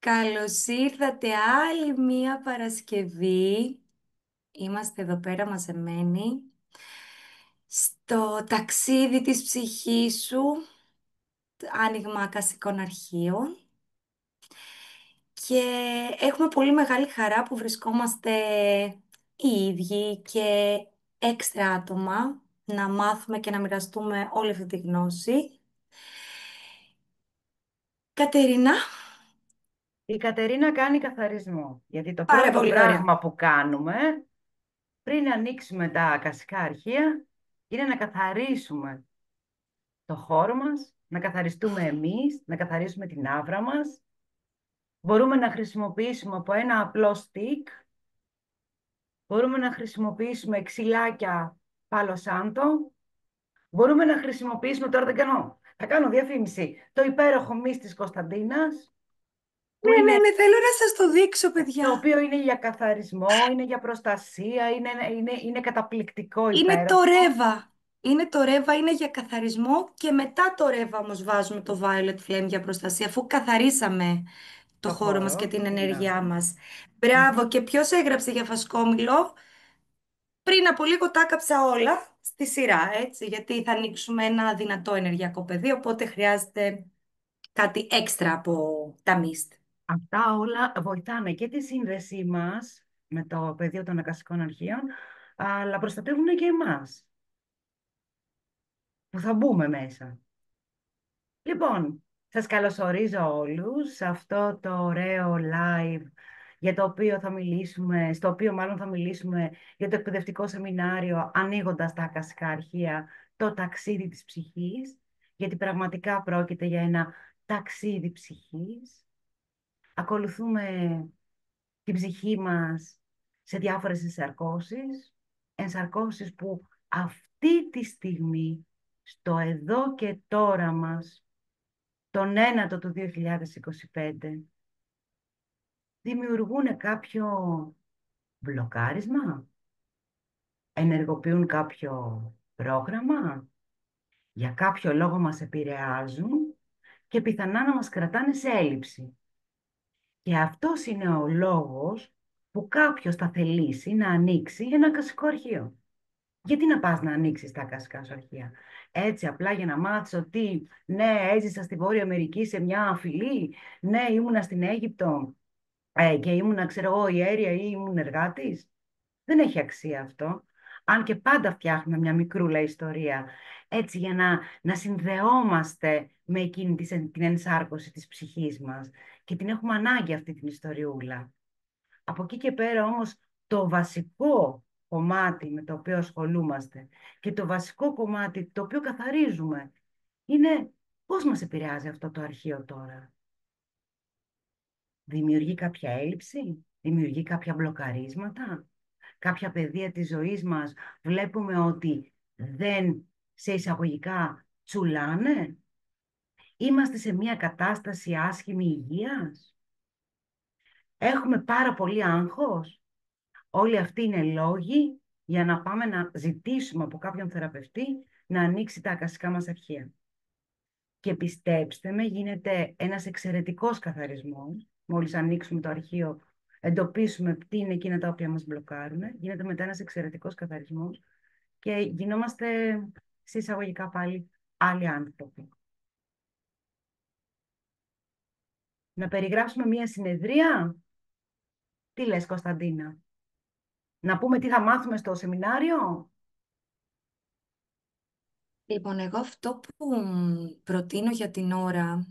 Καλώς ήρθατε άλλη μία Παρασκευή. Είμαστε εδώ πέρα μαζεμένοι στο ταξίδι της ψυχής σου, άνοιγμα ακασικών αρχείων, και έχουμε πολύ μεγάλη χαρά που βρισκόμαστε οι ίδιοι και έξτρα άτομα να μάθουμε και να μοιραστούμε όλη αυτή τη γνώση. Κατερίνα, Η Κατερίνα κάνει καθαρισμό, γιατί το πάρα πρώτο πολύ ωραία. πράγμα που κάνουμε πριν ανοίξουμε τα ακασικά αρχεία είναι να καθαρίσουμε το χώρο μας, να καθαριστούμε εμείς, να καθαρίσουμε την άβρα μας. Μπορούμε να χρησιμοποιήσουμε από ένα απλό στικ, μπορούμε να χρησιμοποιήσουμε ξυλάκια πάλο σάντο, μπορούμε να χρησιμοποιήσουμε, τώρα δεν κάνω, θα κάνω διαφήμιση, το υπέροχο μυς της Κωνσταντίνας, που Ναι, είναι ναι, ναι, θέλω να σας το δείξω, το παιδιά. οποίο είναι για καθαρισμό, είναι για προστασία, είναι καταπληκτικό, Είναι το υπέροχο. ρεύα. Είναι το ρεύα, είναι για καθαρισμό, και μετά το ρεύα όμως βάζουμε το Violet Flame για προστασία, αφού καθαρίσαμε το Το χώρο μας και χώρο, την ενέργειά μπράβο. μας. Μμμ. Μπράβο, και ποιος έγραψε για φασκόμηλο? Πριν από λίγο τα άκαψα όλα στη σειρά, έτσι, γιατί θα ανοίξουμε ένα δυνατό ενεργειακό πεδίο, οπότε χρειάζεται κάτι έξτρα από τα μίστ. Αυτά όλα βοηθάνε και τη σύνδεσή μας με το πεδίο των ακασικών αρχείων, αλλά προστατεύουν και εμάς, που θα μπούμε μέσα. Λοιπόν, σας καλωσορίζω όλους σε αυτό το ωραίο live για το οποίο θα μιλήσουμε, στο οποίο μάλλον θα μιλήσουμε για το εκπαιδευτικό σεμινάριο ανοίγοντας τα ακασικά αρχεία, το ταξίδι της ψυχής, γιατί πραγματικά πρόκειται για ένα ταξίδι ψυχής. Ακολουθούμε την ψυχή μας σε διάφορες ενσαρκώσεις που αυτή τη στιγμή, στο εδώ και τώρα μας, τον ένατο του 2025, δημιουργούν κάποιο μπλοκάρισμα, ενεργοποιούν κάποιο πρόγραμμα, για κάποιο λόγο μας επηρεάζουν και πιθανά να μας κρατάνε σε έλλειψη. Και αυτός είναι ο λόγος που κάποιος θα θελήσει να ανοίξει ένα ακασικό αρχείο. Γιατί να πας να ανοίξεις τα ακασικά σου αρχεία? Έτσι απλά για να μάθεις ότι ναι, έζησα στη Βόρεια Αμερική σε μια φυλή, ναι, ήμουνα στην Αίγυπτο και ήμουνα, ξέρω εγώ, ιέρια ή ήμουν εργάτης. Δεν έχει αξία αυτό. Αν και πάντα φτιάχνουμε μια μικρούλα ιστορία, έτσι για να συνδεόμαστε με εκείνη την ενσάρκωση της ψυχής μας και την έχουμε ανάγκη αυτή την ιστοριούλα. Από εκεί και πέρα όμως το βασικό κομμάτι με το οποίο ασχολούμαστε και το βασικό κομμάτι το οποίο καθαρίζουμε είναι πώς μας επηρεάζει αυτό το αρχείο τώρα. Δημιουργεί κάποια έλλειψη, δημιουργεί κάποια μπλοκαρίσματα, κάποια πεδία της ζωής μας βλέπουμε ότι δεν, σε εισαγωγικά, τσουλάνε. Είμαστε σε μια κατάσταση άσχημη υγείας. Έχουμε πάρα πολύ άγχος. Όλοι αυτοί είναι λόγοι για να πάμε να ζητήσουμε από κάποιον θεραπευτή να ανοίξει τα ακασικά μας αρχεία. Και πιστέψτε με, γίνεται ένας εξαιρετικός καθαρισμός. Μόλις ανοίξουμε το αρχείο, εντοπίσουμε τι είναι εκείνα τα οποία μας μπλοκάρουν. Γίνεται μετά ένας εξαιρετικός καθαρισμός και γινόμαστε σε εισαγωγικά πάλι άλλοι άνθρωποι. Να περιγράψουμε μία συνεδρία. Τι λες, Κωνσταντίνα? Να πούμε τι θα μάθουμε στο σεμινάριο. Λοιπόν, εγώ αυτό που προτείνω για την ώρα,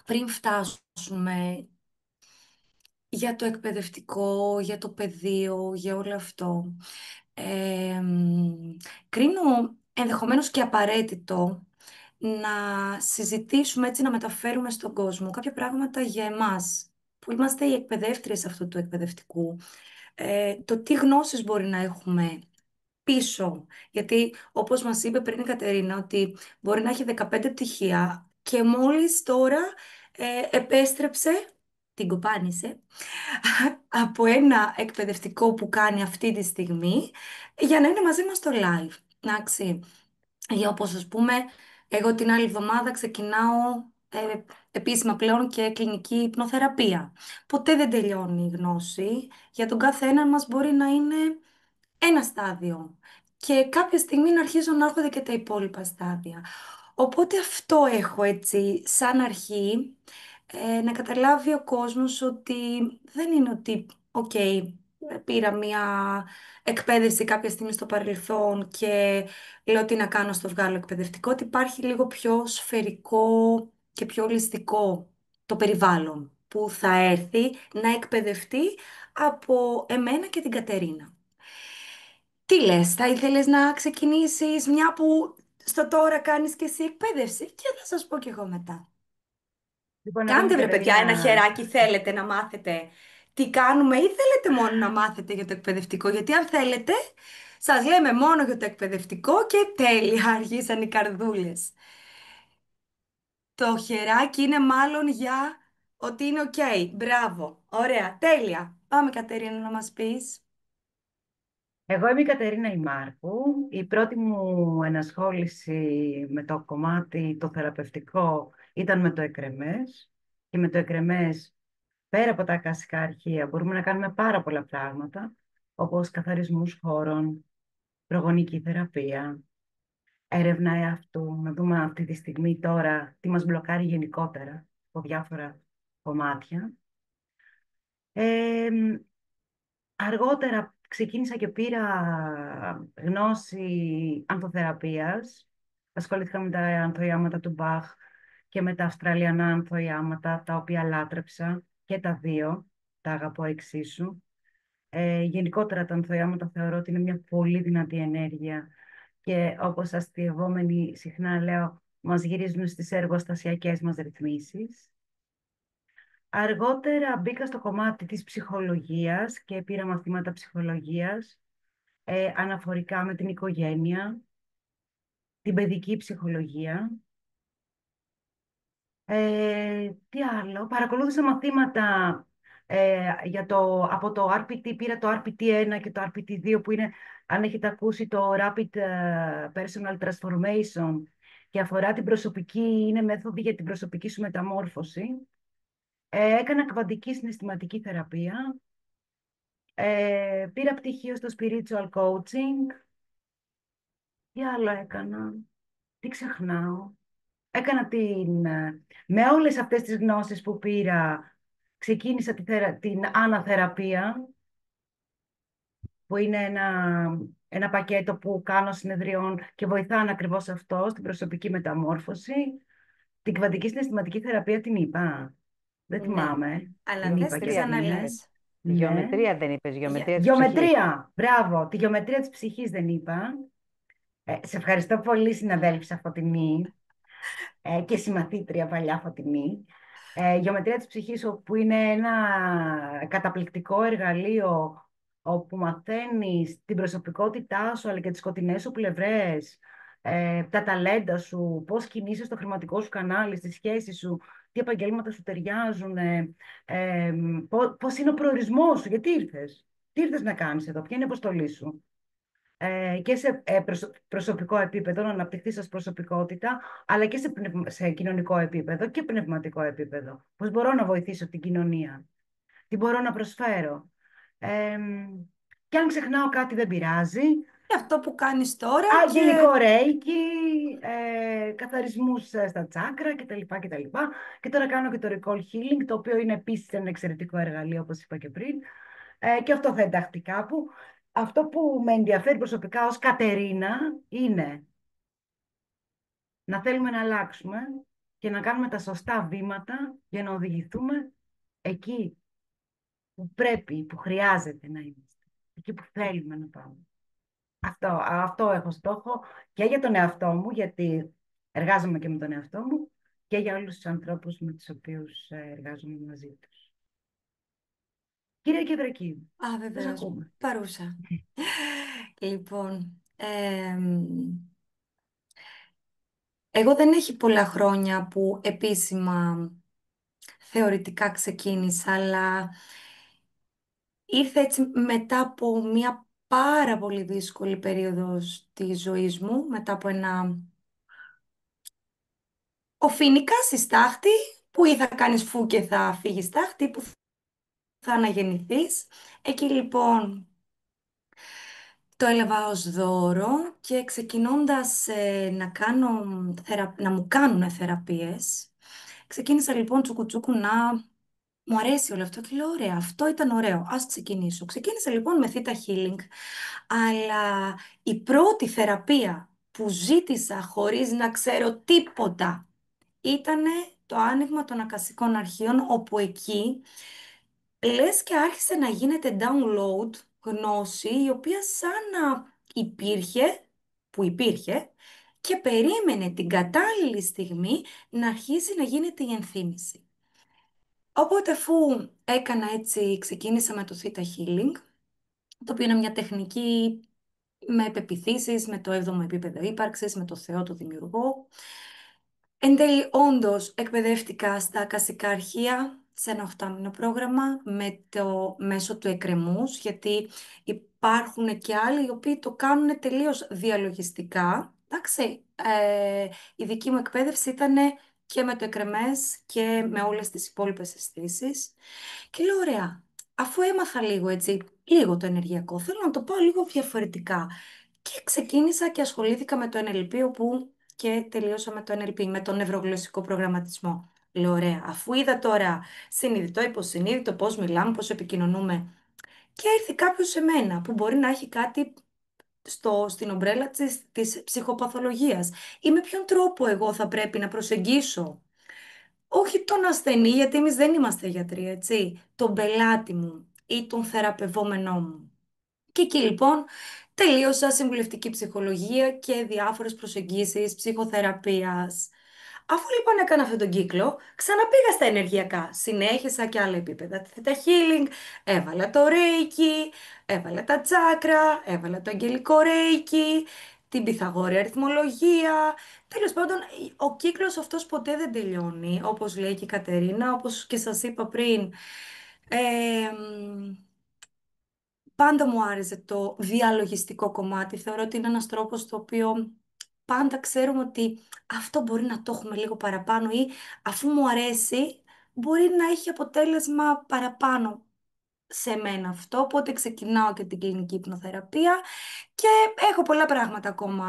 πριν φτάσουμε για το εκπαιδευτικό, για το παιδείο, για όλο αυτό, ε, μ, κρίνω ενδεχομένως και απαραίτητο να συζητήσουμε, έτσι, να μεταφέρουμε στον κόσμο κάποια πράγματα για εμάς, που είμαστε οι εκπαιδεύτριες αυτού του εκπαιδευτικού. Το τι γνώσεις μπορεί να έχουμε πίσω. Γιατί, όπως μας είπε πριν η Κατερίνα, ότι μπορεί να έχει 15 πτυχία και μόλις τώρα επέστρεψε, την κοπάνισε, από ένα εκπαιδευτικό που κάνει αυτή τη στιγμή, για να είναι μαζί μας στο live. Εντάξει. Ή όπως, ας πούμε, εγώ την άλλη εβδομάδα ξεκινάω επίσημα πλέον και κλινική υπνοθεραπεία. Ποτέ δεν τελειώνει η γνώση. Για τον κάθε έναν μας μπορεί να είναι ένα στάδιο. Και κάποια στιγμή να αρχίζουν να έρχονται και τα υπόλοιπα στάδια. Οπότε αυτό έχω έτσι σαν αρχή, να καταλάβει ο κόσμος ότι δεν είναι ότι, οκ, πήρα μία εκπαίδευση κάποια στιγμή στο παρελθόν και λέω τι να κάνω στο βγάλω εκπαιδευτικό, ότι υπάρχει λίγο πιο σφαιρικό και πιο ολιστικό το περιβάλλον που θα έρθει να εκπαιδευτεί από εμένα και την Κατερίνα. Τι λες, θα ήθελες να ξεκινήσεις μια που στο τώρα κάνεις και εσύ εκπαίδευση και θα σας πω κι εγώ μετά. Λοιπόν, εγώ είμαι η Κάντε βρε παιδιά Κατερίνα. ένα χεράκι, θέλετε να μάθετε τι κάνουμε ή θέλετε μόνο να μάθετε για το εκπαιδευτικό, γιατί αν θέλετε σας λέμε μόνο για το εκπαιδευτικό και τέλεια, αργήσαν οι καρδούλες. Το χεράκι είναι μάλλον για ότι είναι οκ, μπράβο, ωραία, τέλεια. Πάμε Κατερίνα να μας πεις. Εγώ είμαι η Κατερίνα Ιμάρκου. Η πρώτη μου ενασχόληση με το κομμάτι το θεραπευτικό ήταν με το εκρεμές. Και με το εκρεμές, πέρα από τα ακασικά αρχεία, μπορούμε να κάνουμε πάρα πολλά πράγματα, όπως καθαρισμούς χώρων, προγονική θεραπεία, έρευνα εαυτού, να δούμε αυτή τη στιγμή τώρα τι μας μπλοκάρει γενικότερα από διάφορα κομμάτια. Ε, Αργότερα ξεκίνησα και πήρα γνώση ανθοθεραπείας. Ασχολήθηκα με τα ανθοϊάματα του Μπαχ και με τα αυστραλιανά ανθοϊάματα, τα οποία λάτρεψα και τα δύο, τα αγαπώ εξίσου. Γενικότερα τα ανθοϊάματα θεωρώ ότι είναι μια πολύ δυνατή ενέργεια και όπως αστειευόμενοι συχνά λέω, μας γυρίζουν στις εργοστασιακές μας ρυθμίσεις. Αργότερα μπήκα στο κομμάτι της ψυχολογίας και πήρα μαθήματα ψυχολογίας αναφορικά με την οικογένεια, την παιδική ψυχολογία. Τι άλλο, παρακολούθησα μαθήματα από το RPT, πήρα το RPT1 και το RPT2 που είναι, αν έχετε ακούσει, το Rapid Personal Transformation και αφορά την προσωπική, είναι μέθοδοι για την προσωπική σου μεταμόρφωση. Έκανα κβαντική συναισθηματική θεραπεία. Πήρα πτυχίο στο spiritual coaching. Τι άλλο έκανα, τι ξεχνάω. Έκανα με όλες αυτές τις γνώσεις που πήρα, ξεκίνησα την αναθεραπεία, που είναι ένα πακέτο που κάνω συνεδριών και βοηθάνε ακριβώς αυτό, στην προσωπική μεταμόρφωση. Την κβαντική συναισθηματική θεραπεία την είπα. Δεν Ναι, θυμάμαι. αλλά Την δες είπα τι και Γεωμετρία δεν αυτή. είπες. ξαναλες. Ναι. Γεωμετρία δεν είπες, Για... γεωμετρία της ψυχής. Γεωμετρία, μπράβο. Τη γεωμετρία της ψυχής δεν είπα. Σε ευχαριστώ πολύ, συναδέλφισσα Φωτεινή και συμμαθήτρια παλιά Φωτεινή. Γεωμετρία της ψυχής, όπου είναι ένα καταπληκτικό εργαλείο όπου μαθαίνεις την προσωπικότητά σου αλλά και τις σκοτεινές σου πλευρές, τα ταλέντα σου, πώς κινείσαι στο χρηματικό σου κανάλι, στη σχέση σου, τι επαγγέλματα σου ταιριάζουν, πώς είναι ο προορισμός σου, γιατί ήρθες, τι ήρθες να κάνεις εδώ, ποια είναι η αποστολή σου. Και σε προσωπικό επίπεδο, να αναπτυχθείς ως προσωπικότητα, αλλά και σε κοινωνικό επίπεδο και πνευματικό επίπεδο. Πώς μπορώ να βοηθήσω την κοινωνία, τι μπορώ να προσφέρω. Ε, και αν ξεχνάω κάτι δεν πειράζει. αυτό που κάνεις τώρα Γενικό και ρέικι, καθαρισμούς στα τσάκρα κτλ. κτλ. Και τώρα κάνω και το recall healing, το οποίο είναι επίσης ένα εξαιρετικό εργαλείο, όπως είπα και πριν. Και αυτό θα ενταχθεί κάπου. Αυτό που με ενδιαφέρει προσωπικά ως Κατερίνα είναι να θέλουμε να αλλάξουμε και να κάνουμε τα σωστά βήματα για να οδηγηθούμε εκεί που πρέπει, που χρειάζεται να είμαστε, εκεί που θέλουμε να πάμε. Αυτό έχω στόχο και για τον εαυτό μου, γιατί εργάζομαι και με τον εαυτό μου, και για όλους τους ανθρώπους με τους οποίους εργάζομαι μαζί τους. Κύριε Κεδρακή, σας βεβαίως, ακούμε. παρούσα. Λοιπόν, εγώ δεν έχει πολλά χρόνια που επίσημα θεωρητικά ξεκίνησα, αλλά ήρθε έτσι μετά από μια πάρα πολύ δύσκολη περίοδο της ζωής μου, μετά από ένα ο φοινικάς στη στάχτη, που ή θα κάνεις φου και θα φύγεις στάχτη, που θα αναγεννηθείς. Εκεί λοιπόν το έλαβα ως δώρο και ξεκινώντας να μου κάνουν θεραπείες, ξεκίνησα λοιπόν τσουκουτσούκου να μου αρέσει όλο αυτό και λέω ωραία, αυτό ήταν ωραίο, ας ξεκινήσω. Ξεκίνησα λοιπόν με Theta Healing, αλλά η πρώτη θεραπεία που ζήτησα χωρίς να ξέρω τίποτα ήτανε το άνοιγμα των ακασικών αρχείων, όπου εκεί λες και άρχισε να γίνεται download γνώση, η οποία σαν να υπήρχε, που υπήρχε, και περίμενε την κατάλληλη στιγμή να αρχίσει να γίνεται η ενθύμηση. Οπότε αφού έκανα έτσι, ξεκίνησα με το Theta Healing, το οποίο είναι μια τεχνική με πεποιθήσεις, με το 7ο επίπεδο ύπαρξης, με το Θεό, το Δημιουργό. Εν τέλει, όντως, εκπαιδεύτηκα στα ακασικά αρχεία σε ένα 8μηνο πρόγραμμα με το μέσο του εκκρεμούς, γιατί υπάρχουν και άλλοι οι οποίοι το κάνουν τελείως διαλογιστικά. Εντάξει, η δική μου εκπαίδευση ήταν και με το εκρεμές και με όλες τις υπόλοιπες αισθήσεις. Και λέω, ωραία, αφού έμαθα λίγο έτσι, λίγο το ενεργειακό, θέλω να το πάω λίγο διαφορετικά. Και ξεκίνησα και ασχολήθηκα με το NLP, όπου και τελείωσα με το NLP, με τον νευρογλωσσικό προγραμματισμό. Λέω, ωραία, αφού είδα τώρα συνειδητό, υποσυνείδητο, πώς μιλάμε, πώς επικοινωνούμε, και έρθει κάποιος σε μένα που μπορεί να έχει κάτι στην ομπρέλα της ψυχοπαθολογίας, ή με ποιον τρόπο εγώ θα πρέπει να προσεγγίσω όχι τον ασθενή, γιατί εμείς δεν είμαστε γιατροί, έτσι, τον πελάτη μου ή τον θεραπευόμενό μου. Και εκεί λοιπόν τελείωσα συμβουλευτική ψυχολογία και διάφορες προσεγγίσεις ψυχοθεραπείας. Αφού λοιπόν έκανα αυτόν τον κύκλο, ξαναπήγα στα ενεργειακά. Συνέχισα και άλλα επίπεδα. Τη Theta Healing, έβαλα το Reiki, έβαλα τα τσάκρα, έβαλα το αγγελικό Reiki, την Πυθαγόρια αριθμολογία. Τέλος πάντων, ο κύκλος αυτός ποτέ δεν τελειώνει, όπως λέει και η Κατερίνα, όπως και σας είπα πριν. Ε, Πάντα μου άρεσε το διαλογιστικό κομμάτι. Θεωρώ ότι είναι ένας τρόπος το οποίο πάντα ξέρουμε ότι αυτό μπορεί να το έχουμε λίγο παραπάνω, ή αφού μου αρέσει μπορεί να έχει αποτέλεσμα παραπάνω σε μένα αυτό. Οπότε ξεκινάω και την κλινική υπνοθεραπεία και έχω πολλά πράγματα ακόμα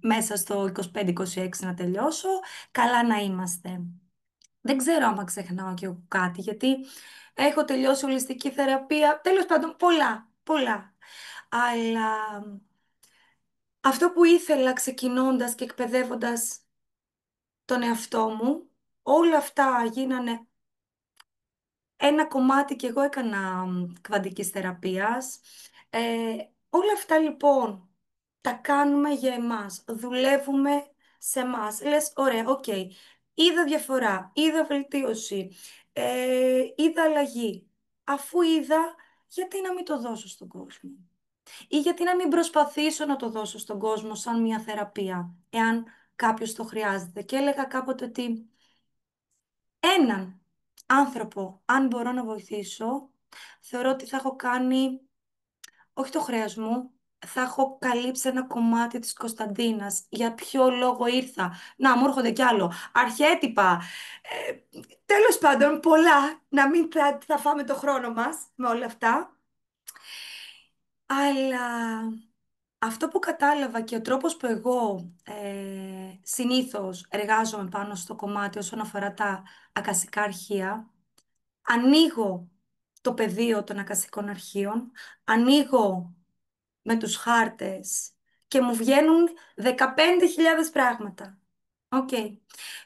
μέσα στο 25-26 να τελειώσω. Καλά να είμαστε. Δεν ξέρω άμα ξεχνάω και εγώ κάτι, γιατί έχω τελειώσει ολιστική θεραπεία. Τέλος πάντων, πολλά, πολλά. Αλλά αυτό που ήθελα ξεκινώντας και εκπαιδεύοντας τον εαυτό μου, όλα αυτά γίνανε ένα κομμάτι και εγώ έκανα κβαντικής θεραπείας. Ε, Όλα αυτά λοιπόν τα κάνουμε για εμάς. Δουλεύουμε σε εμάς. Λες, ωραία, οκ. Είδα διαφορά, είδα βελτίωση, είδα αλλαγή. Αφού είδα, γιατί να μην το δώσω στον κόσμο? Ή γιατί να μην προσπαθήσω να το δώσω στον κόσμο σαν μια θεραπεία, εάν κάποιος το χρειάζεται. Και έλεγα κάποτε ότι έναν άνθρωπο, αν μπορώ να βοηθήσω, θεωρώ ότι θα έχω κάνει, όχι το χρέος μου, θα έχω καλύψει ένα κομμάτι της Κωνσταντίνας. Για ποιο λόγο ήρθα? Να, μου έρχονται κι άλλο. Αρχέτυπα. Ε, Τέλος πάντων, πολλά. Να μην θα φάμε το χρόνο μας με όλα αυτά. Αλλά αυτό που κατάλαβα και ο τρόπος που εγώ συνήθως εργάζομαι πάνω στο κομμάτι όσον αφορά τα ακασικά αρχεία, ανοίγω το πεδίο των ακασικών αρχείων, ανοίγω με τους χάρτες και μου βγαίνουν 15.000 πράγματα. Οκ.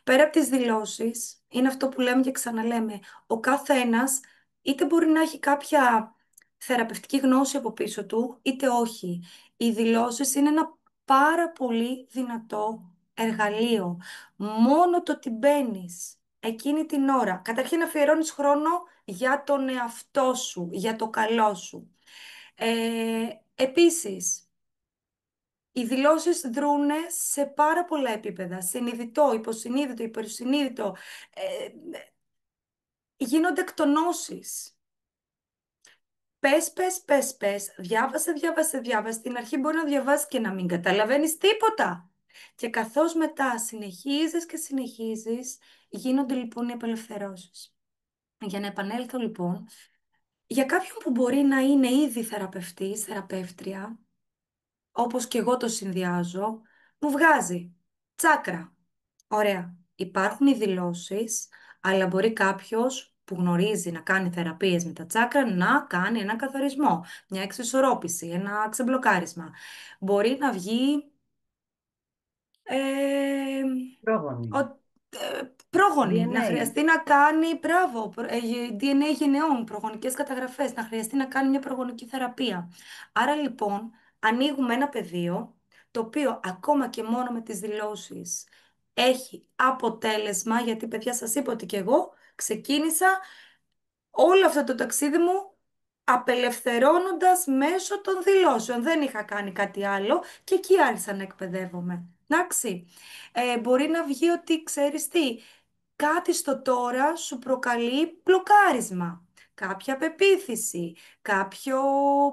Πέρα από τις δηλώσεις, είναι αυτό που λέμε και ξαναλέμε, ο κάθε ένας είτε μπορεί να έχει κάποια θεραπευτική γνώση από πίσω του, είτε όχι. Οι δηλώσεις είναι ένα πάρα πολύ δυνατό εργαλείο. Μόνο το ότι μπαίνεις εκείνη την ώρα, καταρχήν αφιερώνεις χρόνο για τον εαυτό σου, για το καλό σου. Επίσης, οι δηλώσεις δρούνε σε πάρα πολλά επίπεδα. Συνειδητό, υποσυνείδητο, υπερσυνείδητο. Ε, Γίνονται εκτονώσεις. Πες. Διάβασε. Στην αρχή μπορεί να διαβάσεις και να μην καταλαβαίνεις τίποτα. Και καθώς μετά συνεχίζεις και συνεχίζεις, γίνονται λοιπόν οι απελευθερώσεις. Για να επανέλθω λοιπόν, για κάποιον που μπορεί να είναι ήδη θεραπευτής, θεραπεύτρια, όπως και εγώ το συνδυάζω, μου βγάζει τσάκρα. Ωραία. Υπάρχουν οι δηλώσεις, αλλά μπορεί κάποιος που γνωρίζει να κάνει θεραπείες με τα τσάκρα να κάνει ένα καθορισμό, μια εξισορρόπηση, ένα ξεμπλοκάρισμα. Μπορεί να βγει ε, Πρόγονοι. πρόγονη, να DNA. χρειαστεί να κάνει, μπράβο, DNA γενεών, προγονικές καταγραφές, να χρειαστεί να κάνει μια προγονική θεραπεία. Άρα λοιπόν ανοίγουμε ένα πεδίο το οποίο ακόμα και μόνο με τις δηλώσεις έχει αποτέλεσμα, γιατί παιδιά σας είπα ότι και εγώ ξεκίνησα όλο αυτό το ταξίδι μου απελευθερώνοντας μέσω των δηλώσεων. Δεν είχα κάνει κάτι άλλο και εκεί άρχισα να εκπαιδεύομαι. Εντάξει. Μπορεί να βγει ότι ξέρεις τι, κάτι στο τώρα σου προκαλεί μπλοκάρισμα, κάποια πεποίθηση, κάποιο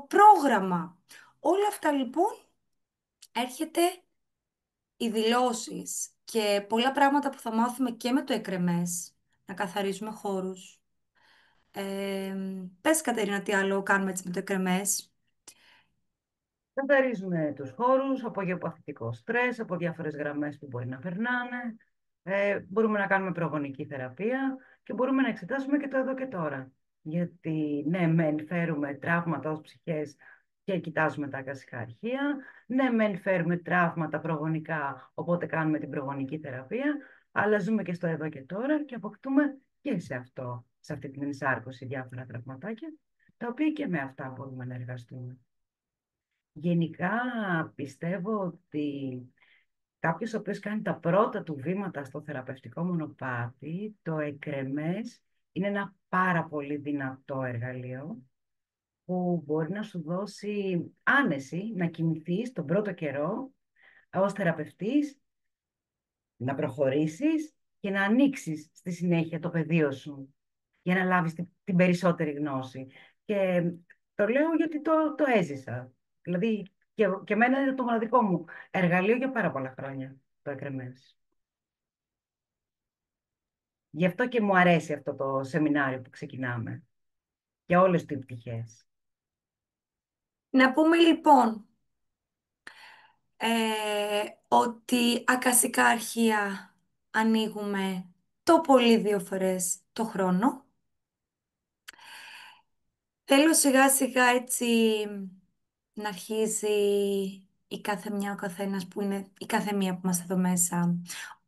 πρόγραμμα. Όλα αυτά λοιπόν έρχεται οι δηλώσεις και πολλά πράγματα που θα μάθουμε και με το εκρεμές, να καθαρίζουμε χώρους. Πες Κατερίνα τι άλλο κάνουμε έτσι με το εκρεμές. Καθαρίζουμε τους χώρους από γεωπαθητικό στρες, από διάφορες γραμμές που μπορεί να περνάνε. Μπορούμε να κάνουμε προγονική θεραπεία και μπορούμε να εξετάσουμε και το εδώ και τώρα. Γιατί ναι, μεν φέρουμε τραύματα ως ψυχές και κοιτάζουμε τα ακασικά αρχεία. Ναι, μεν φέρουμε τραύματα προγονικά, οπότε κάνουμε την προγονική θεραπεία. Αλλά ζούμε και στο εδώ και τώρα και αποκτούμε και σε αυτό, σε αυτή την ενσάρκωση διάφορα τραυματάκια, τα οποία και με αυτά μπορούμε να εργαστούμε. Γενικά πιστεύω ότι κάποιος ο οποίος κάνει τα πρώτα του βήματα στο θεραπευτικό μονοπάτι, το εκρεμές είναι ένα πάρα πολύ δυνατό εργαλείο που μπορεί να σου δώσει άνεση να κινηθείς τον πρώτο καιρό ως θεραπευτής, να προχωρήσεις και να ανοίξεις στη συνέχεια το πεδίο σου για να λάβεις την περισσότερη γνώση. Και το λέω γιατί το έζησα. Δηλαδή, και εμένα είναι το μοναδικό μου εργαλείο για πάρα πολλά χρόνια, το εκρεμές. Γι' αυτό και μου αρέσει αυτό το σεμινάριο που ξεκινάμε, για όλες τις πτυχές. Να πούμε λοιπόν ότι ακασικά αρχεία ανοίγουμε το πολύ 2 φορές το χρόνο. Θέλω σιγά σιγά έτσι να αρχίζει η κάθε μια, ο καθένας που είναι, η κάθε μία που είμαστε εδώ μέσα.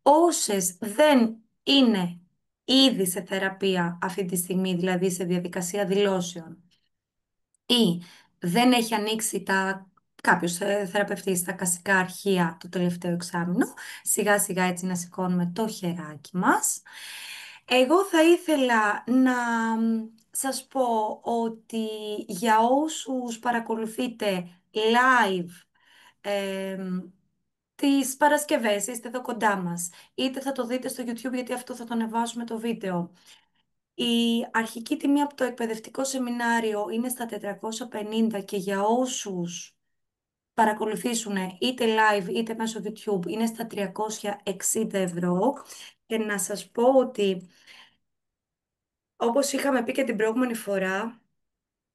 Όσες δεν είναι ήδη σε θεραπεία αυτή τη στιγμή, δηλαδή σε διαδικασία δηλώσεων, ή δεν έχει ανοίξει κάποιος θεραπευτής τα κασικά αρχεία το τελευταίο εξάμηνο, σιγά σιγά έτσι να σηκώνουμε το χεράκι μας. Εγώ θα ήθελα να σας πω ότι για όσους παρακολουθείτε live τις Παρασκευές, είστε εδώ κοντά μας, είτε θα το δείτε στο YouTube γιατί αυτό θα το ανεβάσουμε το βίντεο. Η αρχική τιμή από το εκπαιδευτικό σεμινάριο είναι στα 450 και για όσους παρακολουθήσουν είτε live είτε μέσω YouTube είναι στα 360 €. Και να σας πω ότι όπως είχαμε πει και την προηγούμενη φορά,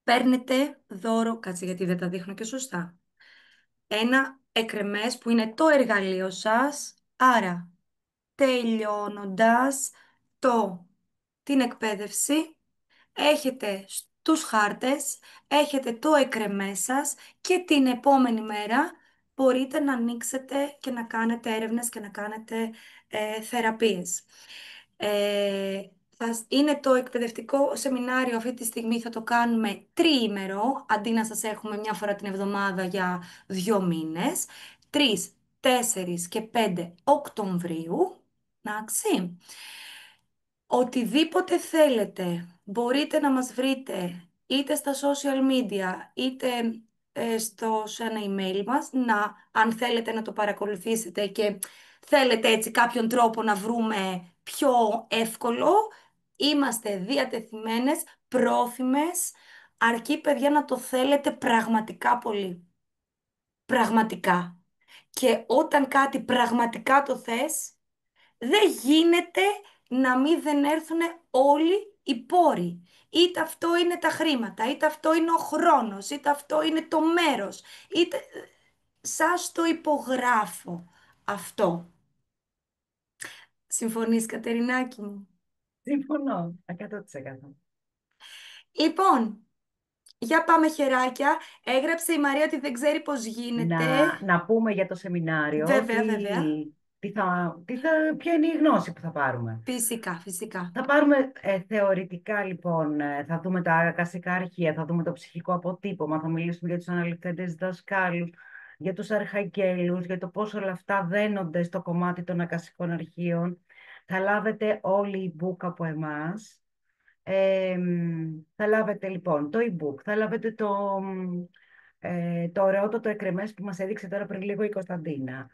παίρνετε δώρο, κάτσε γιατί δεν τα δείχνω και σωστά, ένα εκρεμές που είναι το εργαλείο σας, άρα τελειώνοντας την εκπαίδευση, έχετε στους χάρτες, έχετε το εκρεμές σας και την επόμενη μέρα μπορείτε να ανοίξετε και να κάνετε έρευνες και να κάνετε θεραπείες. Είναι το εκπαιδευτικό σεμινάριο αυτή τη στιγμή, θα το κάνουμε τριήμερο, αντί να σας έχουμε μια φορά την εβδομάδα για 2 μήνες. 3, 4 και 5 Οκτωβρίου. Εντάξει. Οτιδήποτε θέλετε, μπορείτε να μας βρείτε είτε στα social media, είτε σε ένα email μας, αν θέλετε να το παρακολουθήσετε και θέλετε έτσι κάποιον τρόπο να βρούμε πιο εύκολο, είμαστε διατεθειμένες, πρόθυμες, αρκεί παιδιά να το θέλετε πραγματικά πολύ. Πραγματικά. Και όταν κάτι πραγματικά το θες, δεν γίνεται να μην δεν έρθουν όλοι οι πόροι. Είτε αυτό είναι τα χρήματα, είτε αυτό είναι ο χρόνος, είτε αυτό είναι το μέρος, είτε... Σας το υπογράφω αυτό. Συμφωνείς, Κατερινάκη μου? Συμφωνώ, 100%. Λοιπόν, για πάμε χεράκια. Έγραψε η Μαρία ότι δεν ξέρει πώς γίνεται. Να πούμε για το σεμινάριο Βέβαια, βέβαια. ποια είναι η γνώση που θα πάρουμε. Φυσικά, φυσικά. Θα πάρουμε θεωρητικά λοιπόν, θα δούμε τα ακασικά αρχεία, θα δούμε το ψυχικό αποτύπωμα, θα μιλήσουμε για τους αναλυθέντες δασκάλους, για τους αρχαγγέλους, για το πώς όλα αυτά δένονται στο κομμάτι των ακασικών αρχείων. Θα λάβετε όλοι e-book από εμάς. Θα λάβετε λοιπόν το e-book, θα λάβετε το ωραιότατο εκρεμές που μας έδειξε τώρα πριν λίγο η Κωνσταντίνα.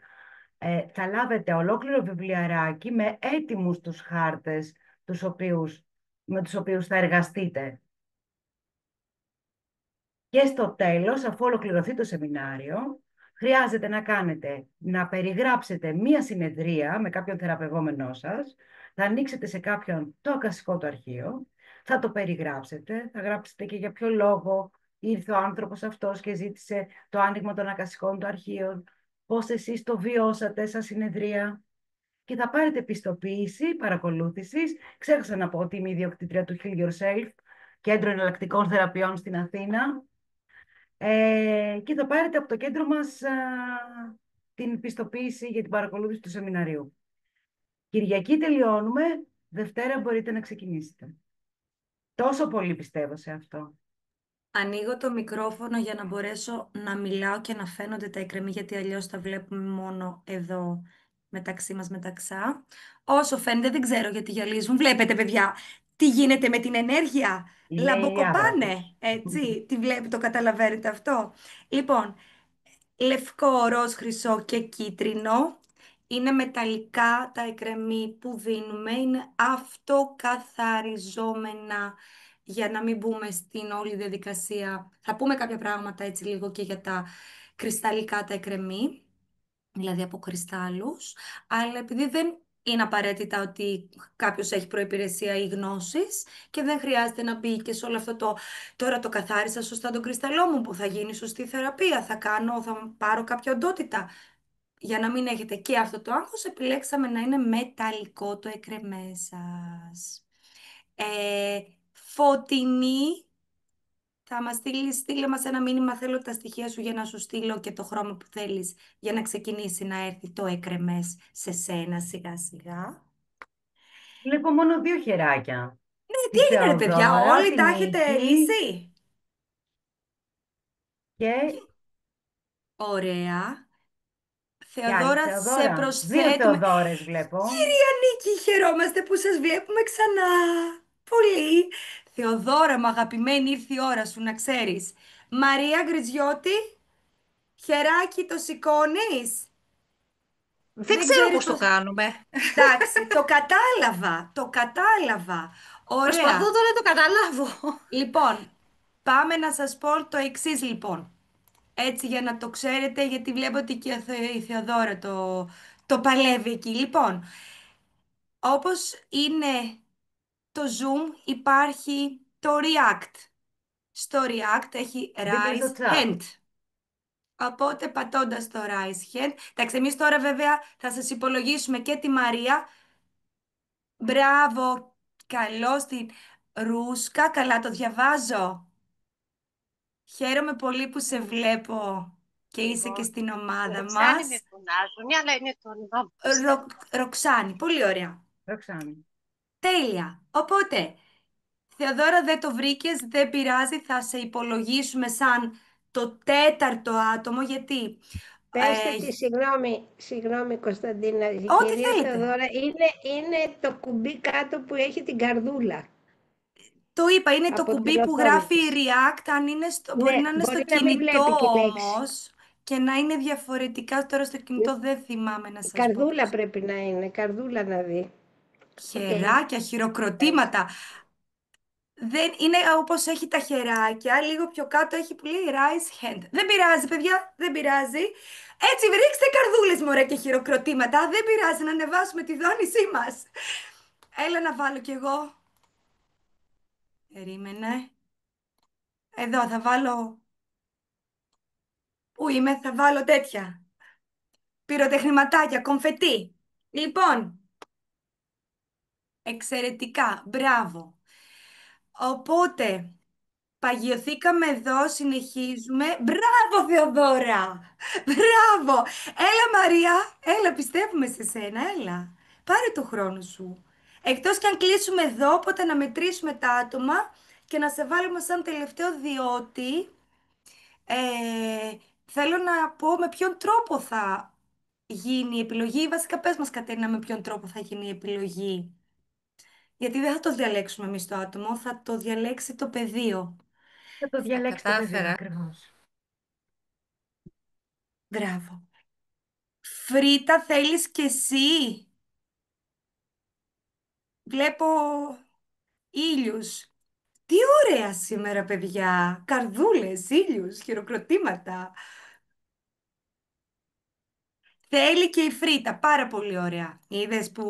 Θα λάβετε ολόκληρο βιβλιαράκι με έτοιμους τους χάρτες με τους οποίους θα εργαστείτε. Και στο τέλος, αφού ολοκληρωθεί το σεμινάριο, χρειάζεται να περιγράψετε μία συνεδρία με κάποιον θεραπευόμενό σας, θα ανοίξετε σε κάποιον το ακασικό του αρχείο, θα το περιγράψετε, θα γράψετε και για ποιο λόγο ήρθε ο άνθρωπος αυτός και ζήτησε το άνοιγμα των ακασικών του αρχείων, πώς εσείς το βιώσατε σαν συνεδρία και θα πάρετε πιστοποίηση παρακολούθησης. Ξέχασα να πω ότι είμαι ιδιοκτήτρια του Heal Yourself, κέντρο εναλλακτικών θεραπείων στην Αθήνα. Και θα πάρετε από το κέντρο μας την πιστοποίηση για την παρακολούθηση του σεμιναρίου. Κυριακή τελειώνουμε, Δευτέρα μπορείτε να ξεκινήσετε. Τόσο πολύ πιστεύω σε αυτό. Ανοίγω το μικρόφωνο για να μπορέσω να μιλάω και να φαίνονται τα εκκρεμή, γιατί αλλιώς τα βλέπουμε μόνο εδώ μεταξύ μας μεταξά. Όσο φαίνεται, δεν ξέρω γιατί γυαλίζουν. Βλέπετε, παιδιά, τι γίνεται με την ενέργεια. Είναι ηλιάδα Λαμποκοπάνε, τους. έτσι. Τι βλέπει, το καταλαβαίνετε αυτό. Λοιπόν, λευκό, ροζ, χρυσό και κίτρινο. Είναι μεταλλικά τα εκκρεμή που δίνουμε. Είναι αυτοκαθαριζόμενα, για να μην μπούμε στην όλη διαδικασία. Θα πούμε κάποια πράγματα έτσι λίγο και για τα κρυσταλλικά τα εκκρεμή, δηλαδή από κρυστάλλους. Αλλά επειδή δεν είναι απαραίτητα ότι κάποιος έχει προϋπηρεσία ή γνώσεις και δεν χρειάζεται να μπει και σε όλο αυτό το τώρα το καθάρισα σωστά τον κρυσταλλό μου που θα γίνει σωστή θεραπεία, θα πάρω κάποια οντότητα. Για να μην έχετε και αυτό το άγχος, επιλέξαμε να είναι μεταλλικό το εκρεμέ σας. Φωτεινή, θα μας στείλε μας ένα μήνυμα, θέλω τα στοιχεία σου για να σου στείλω και το χρώμα που θέλεις για να ξεκινήσει να έρθει το εκρεμές σε σένα σιγά σιγά. Βλέπω μόνο δύο χεράκια. Ναι, τι Τη έγινε ρε παιδιά, Θεοδώρα, όλοι τη τα έχετε Νίκη λύσει. και Ωραία. ποια άλλη Θεοδώρα, σε Θεοδώρα. Δύο προσθέτουμε. Θεοδόρες βλέπω. Κυρία Νίκη, χαιρόμαστε που σας βλέπουμε ξανά. Πολύ. Θεοδώρα, μου αγαπημένη, ήρθε η ώρα σου να ξέρεις. Μαρία Γκριτζιώτη, χεράκι το σηκώνεις. Δεν Δεν ξέρω ξέρεις πώς το πώς... κάνουμε. Εντάξει, το κατάλαβα, το κατάλαβα. Προσπαθώ Ωραία. τώρα να το καταλάβω. Λοιπόν, πάμε να σας πω το εξής λοιπόν. Έτσι για να το ξέρετε, γιατί βλέπω ότι και η Θεοδώρα το παλεύει εκεί. Λοιπόν, όπως είναι το Zoom, υπάρχει το React. Στο React έχει Μπείτε στο Rise chat. Hand. Οπότε πατώντας το Rise Hand. Εντάξει, εμείς τώρα βέβαια θα σας υπολογίσουμε και τη Μαρία. Μπράβο, καλώς την Ρούσκα. Καλά το διαβάζω. Χαίρομαι πολύ που σε βλέπω και είσαι και Λοιπόν, στην ομάδα Ροξάνη με μας. φωνάζουν, αλλά είναι το όνομά μου φυσικά. Ροξάνη, πολύ ωραία. Ροξάνη. Τέλεια. Οπότε, Θεοδώρα, δεν το βρήκες, δεν πειράζει, θα σε υπολογίσουμε σαν το τέταρτο άτομο, γιατί Πέστε τη, συγγνώμη Κωνσταντίνα, η ό,τι κυρία θέλετε. Θεοδώρα είναι το κουμπί κάτω που έχει την καρδούλα Το είπα, είναι το από την κουμπί που οθόνη γράφει της. React, αν είναι μπορεί Ναι, να είναι στο μπορεί να μην κινητό βλέπει και λέξη. όμως και να είναι διαφορετικά. Τώρα στο κινητό δεν θυμάμαι να Η σας πω καρδούλα πώς. πρέπει να είναι, καρδούλα να δει. Οκ. Χεράκια, χειροκροτήματα. Δεν είναι όπως έχει τα χεράκια, λίγο πιο κάτω έχει που λέει Rice Hand. Δεν πειράζει, παιδιά, δεν πειράζει. Έτσι, ρίξτε καρδούλες, μωρέ, και χειροκροτήματα. Δεν πειράζει να ανεβάσουμε τη δόνησή μας. Έλα να βάλω κι εγώ. Περίμενε. Εδώ θα βάλω... Πού είμαι, θα βάλω τέτοια. Πυροτεχνηματάκια, κομφετί. Λοιπόν, εξαιρετικά, μπράβο. Οπότε, παγιωθήκαμε εδώ, συνεχίζουμε. Μπράβο, Θεοδώρα! Μπράβο! Έλα, Μαρία, έλα, πιστεύουμε σε σένα, έλα. Πάρε το χρόνο σου. Εκτός κι αν κλείσουμε εδώ, οπότε να μετρήσουμε τα άτομα και να σε βάλουμε σαν τελευταίο, διότι θέλω να πω με ποιον τρόπο θα γίνει η επιλογή. Βασικά, πες μας, Κατερίνα, με ποιον τρόπο θα γίνει η επιλογή. Γιατί δεν θα το διαλέξουμε εμείς το άτομο, θα το διαλέξει το πεδίο. Θα το Θα διαλέξει το παιδί, κατάφερα. ακριβώς. Μπράβο. Φρίτα, θέλεις κι εσύ? Βλέπω ήλιους. Τι ωραία σήμερα, παιδιά. Καρδούλες, ήλιους, χειροκροτήματα. Θέλει και η Φρίτα. Πάρα πολύ ωραία. Είδες που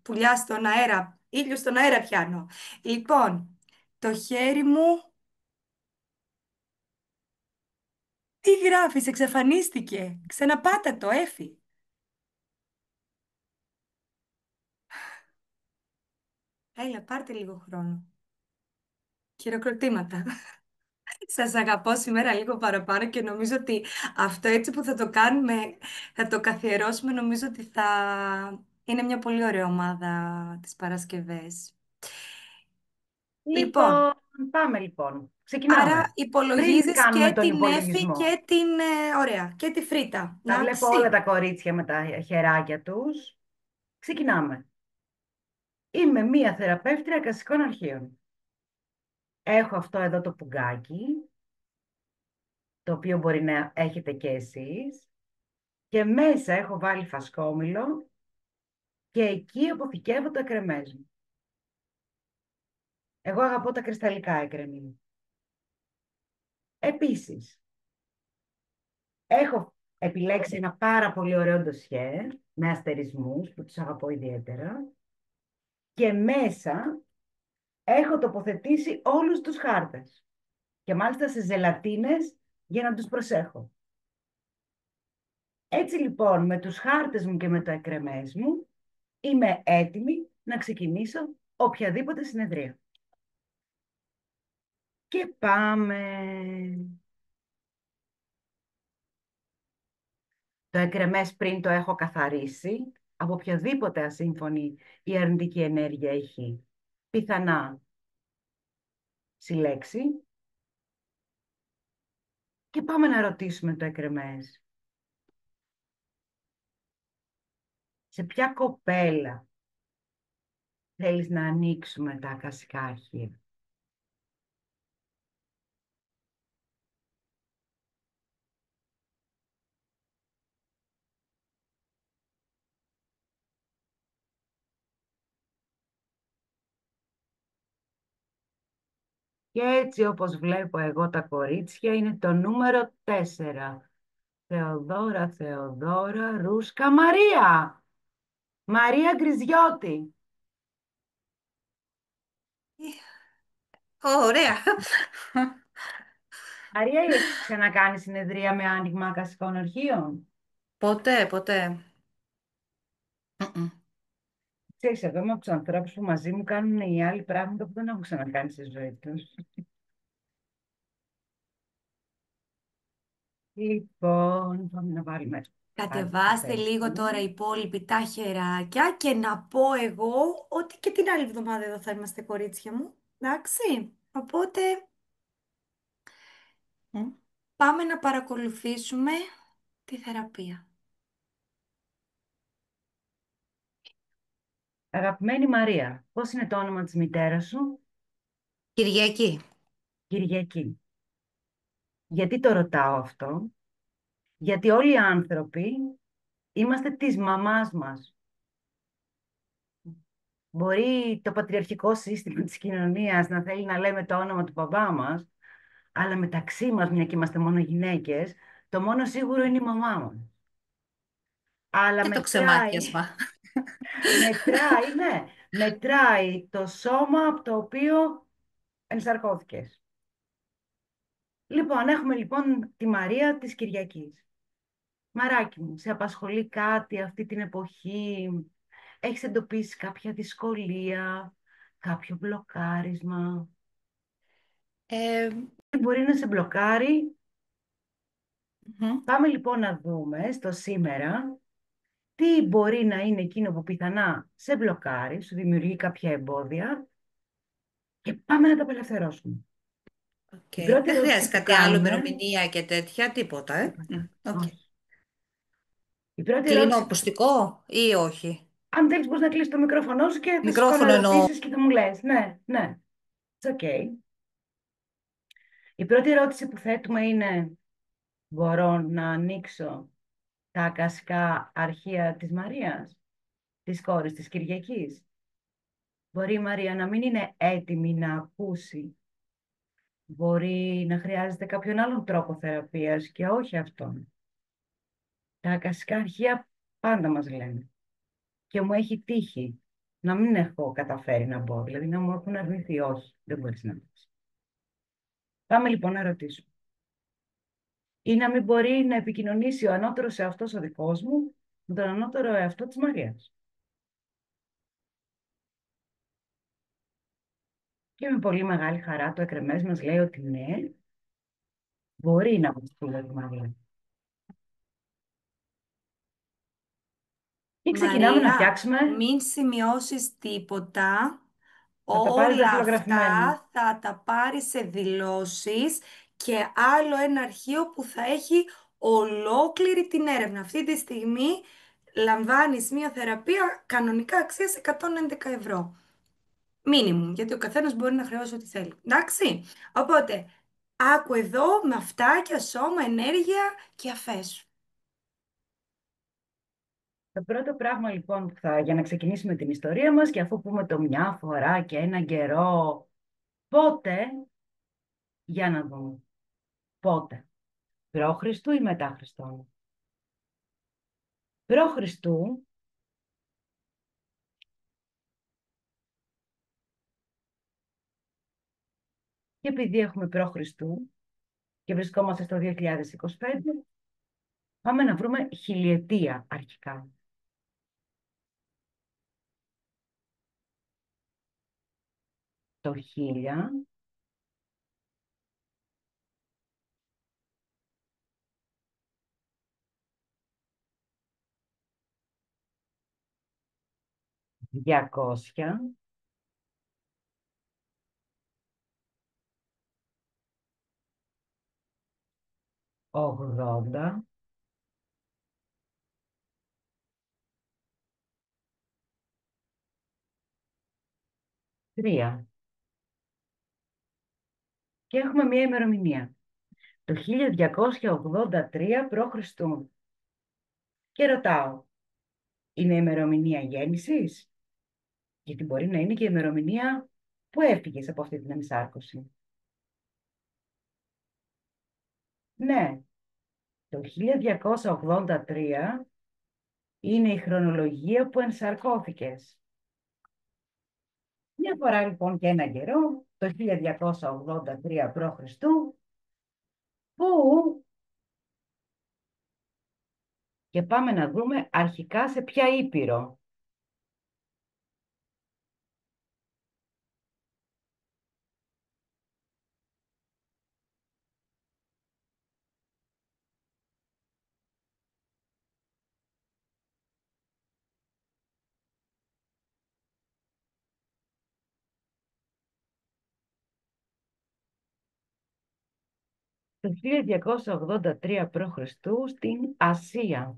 πουλιά στον αέρα. Ήλιο στον αέρα πιάνω. Λοιπόν, το χέρι μου... Τι γράφεις, εξαφανίστηκε. Ξαναπάτα το, έφη. Έλα, πάρτε λίγο χρόνο. Χειροκροτήματα. Σας αγαπώ σήμερα λίγο παραπάνω και νομίζω ότι αυτό έτσι που θα το κάνουμε, θα το καθιερώσουμε, νομίζω ότι θα είναι μια πολύ ωραία ομάδα τις Παρασκευές. Λοιπόν, Λοιπόν, πάμε λοιπόν. άρα Ξεκινάμε. Πριν υπολογίζεις κάνουμε και τον την Έφη υπολογισμό, και την, ωραία, και τη Φρίτα. τα βλέπω όλα Εντάξει. τα κορίτσια με τα χεράκια τους. Ξεκινάμε. Είμαι μία θεραπεύτρια εικασικών αρχείων. Έχω αυτό εδώ το πουγκάκι, το οποίο μπορεί να έχετε και εσείς. Και μέσα έχω βάλει φασκόμηλο και εκεί αποθηκεύω το εκρεμές μου. Εγώ αγαπώ τα κρυσταλλικά εκρεμή. Επίσης, έχω επιλέξει ένα πάρα πολύ ωραίο ντοσιέ με αστερισμούς που τους αγαπώ ιδιαίτερα και μέσα έχω τοποθετήσει όλους τους χάρτες και μάλιστα σε ζελατίνες για να τους προσέχω. Έτσι λοιπόν με τους χάρτες μου και με το εκρεμές μου είμαι έτοιμη να ξεκινήσω οποιαδήποτε συνεδρία. Και πάμε. Το εκρεμές πριν το έχω καθαρίσει από οποιαδήποτε ασύμφωνη ή αρνητική ενέργεια έχει πιθανά συλλέξει. Και πάμε να ρωτήσουμε το εκρεμές. Σε ποια κοπέλα θέλεις να ανοίξουμε τα ακασικά αρχεία? Και έτσι όπως βλέπω εγώ τα κορίτσια είναι το νούμερο 4. Θεοδώρα, Θεοδώρα, Ρούσκα, Μαρία. Μαρία Γκριζιώτη. Ωραία. Μαρία, έχεις ξανακάνει συνεδρία με άνοιγμα ακασικών αρχείων? Ποτέ, ποτέ. Μμμ. Ξέρεις, εγώ είμαι από τους ανθρώπους που μαζί μου κάνουν οι άλλοι πράγματα που δεν έχουν ξανακάνει στη ζωή τους. Λοιπόν, πάμε να βάλουμε πάλι τις Κατεβάστε θέσεις λίγο τώρα οι μου. υπόλοιποι τα χεράκια και να πω εγώ ότι και την άλλη εβδομάδα εδώ θα είμαστε, κορίτσια μου. Εντάξει. Οπότε πάμε να παρακολουθήσουμε τη θεραπεία. Αγαπημένη Μαρία, πώς είναι το όνομα της μητέρας σου? Κυριακή. Κυριακή. Γιατί το ρωτάω αυτό? Γιατί όλοι οι άνθρωποι είμαστε της μαμάς μας. μπορεί το πατριαρχικό σύστημα της κοινωνίας να θέλει να λέμε το όνομα του μπαμπά μας, αλλά μεταξύ μας, μια και είμαστε μόνο γυναίκες, το μόνο σίγουρο είναι η μαμά μας. Αλλά Και το μετράει, ξεμάτιασμα. μετράει, ναι, μετράει το σώμα από το οποίο ενσαρκώθηκες. Λοιπόν, έχουμε λοιπόν τη Μαρία της Κυριακής. Μαράκι μου, σε απασχολεί κάτι αυτή την εποχή? Έχεις εντοπίσει κάποια δυσκολία, κάποιο μπλοκάρισμα? Ε, Τι μπορεί να σε μπλοκάρει? μμ. Πάμε λοιπόν να δούμε στο σήμερα τι μπορεί να είναι εκείνο που πιθανά σε μπλοκάρει, σου δημιουργεί κάποια εμπόδια και πάμε να τα απελευθερώσουμε. Οκ. Η πρώτη Δεν ερώτηση χρειάζεται που κάτι άλλο, κάνουμε... ημερομηνία και τέτοια, τίποτα, Τίποτα. Οκ. Όχι. Η πρώτη Κλείνω ερώτηση... ακουστικό ή όχι? Αν θέλεις μπορείς να κλείσεις το μικρόφωνο σου και θα σου κάνω Μικρόφωνο εννοώ. ερωτήσεις και θα μου λες. Ναι, ναι. It's okay. Η πρώτη ερώτηση που θέτουμε είναι: μπορώ να ανοίξω τα ακασικά αρχεία της Μαρίας, της κόρης της Κυριακής? Μπορεί η Μαρία να μην είναι έτοιμη να ακούσει. Μπορεί να χρειάζεται κάποιον άλλον τρόπο θεραπείας και όχι αυτόν. Τα ακασικά αρχεία πάντα μας λένε. Και μου έχει τύχει να μην έχω καταφέρει να μπω. Δηλαδή να μου έχουν αρνηθεί. Όχι, δεν μπορείς να μπεις. Πάμε λοιπόν να ρωτήσουμε. Ή να μην μπορεί να επικοινωνήσει ο ανώτερος εαυτός ο δικός μου με τον ανώτερο εαυτό της Μαρίας. Και με πολύ μεγάλη χαρά το εκρεμές μας λέει ότι ναι, μπορεί να αποστείλει τη Μαρία. Και ξεκινάμε να Μαρία, φτιάξουμε, μην σημειώσεις τίποτα. θα τα πάρεις Όλα δαχτυλογραφημένα. αυτά θα τα πάρεις σε δηλώσεις και άλλο ένα αρχείο που θα έχει ολόκληρη την έρευνα. Αυτή τη στιγμή λαμβάνεις μία θεραπεία κανονικά αξίας 111 ευρώ. Μίνιμουμ, γιατί ο καθένας μπορεί να χρεώσει ό,τι θέλει. Εντάξει. Οπότε, άκου εδώ με αυτάκια, σώμα, ενέργεια και αφέσου. Το πρώτο πράγμα λοιπόν που για να ξεκινήσουμε την ιστορία μας και αφού πούμε το μια φορά και έναν καιρό, πότε, για να δούμε, πότε, προ Χριστού ή μετά Χριστόν? Προ Χριστού, και επειδή έχουμε προ Χριστού και βρισκόμαστε στο 2025, πάμε να βρούμε χιλιετία αρχικά. Το 1000 200 80 3 και έχουμε μία ημερομηνία. Το 1283 π.Χ. Και ρωτάω, είναι η ημερομηνία γέννησης? Γιατί μπορεί να είναι και η ημερομηνία που έφυγες από αυτή την ενσάρκωση. Ναι, το 1283 είναι η χρονολογία που ενσαρκώθηκες. Μια φορά λοιπόν και ένα καιρό, το 1283 π.Χ., που και πάμε να δούμε αρχικά σε ποια ήπειρο. Το 1283 π.Χ. στην Ασία.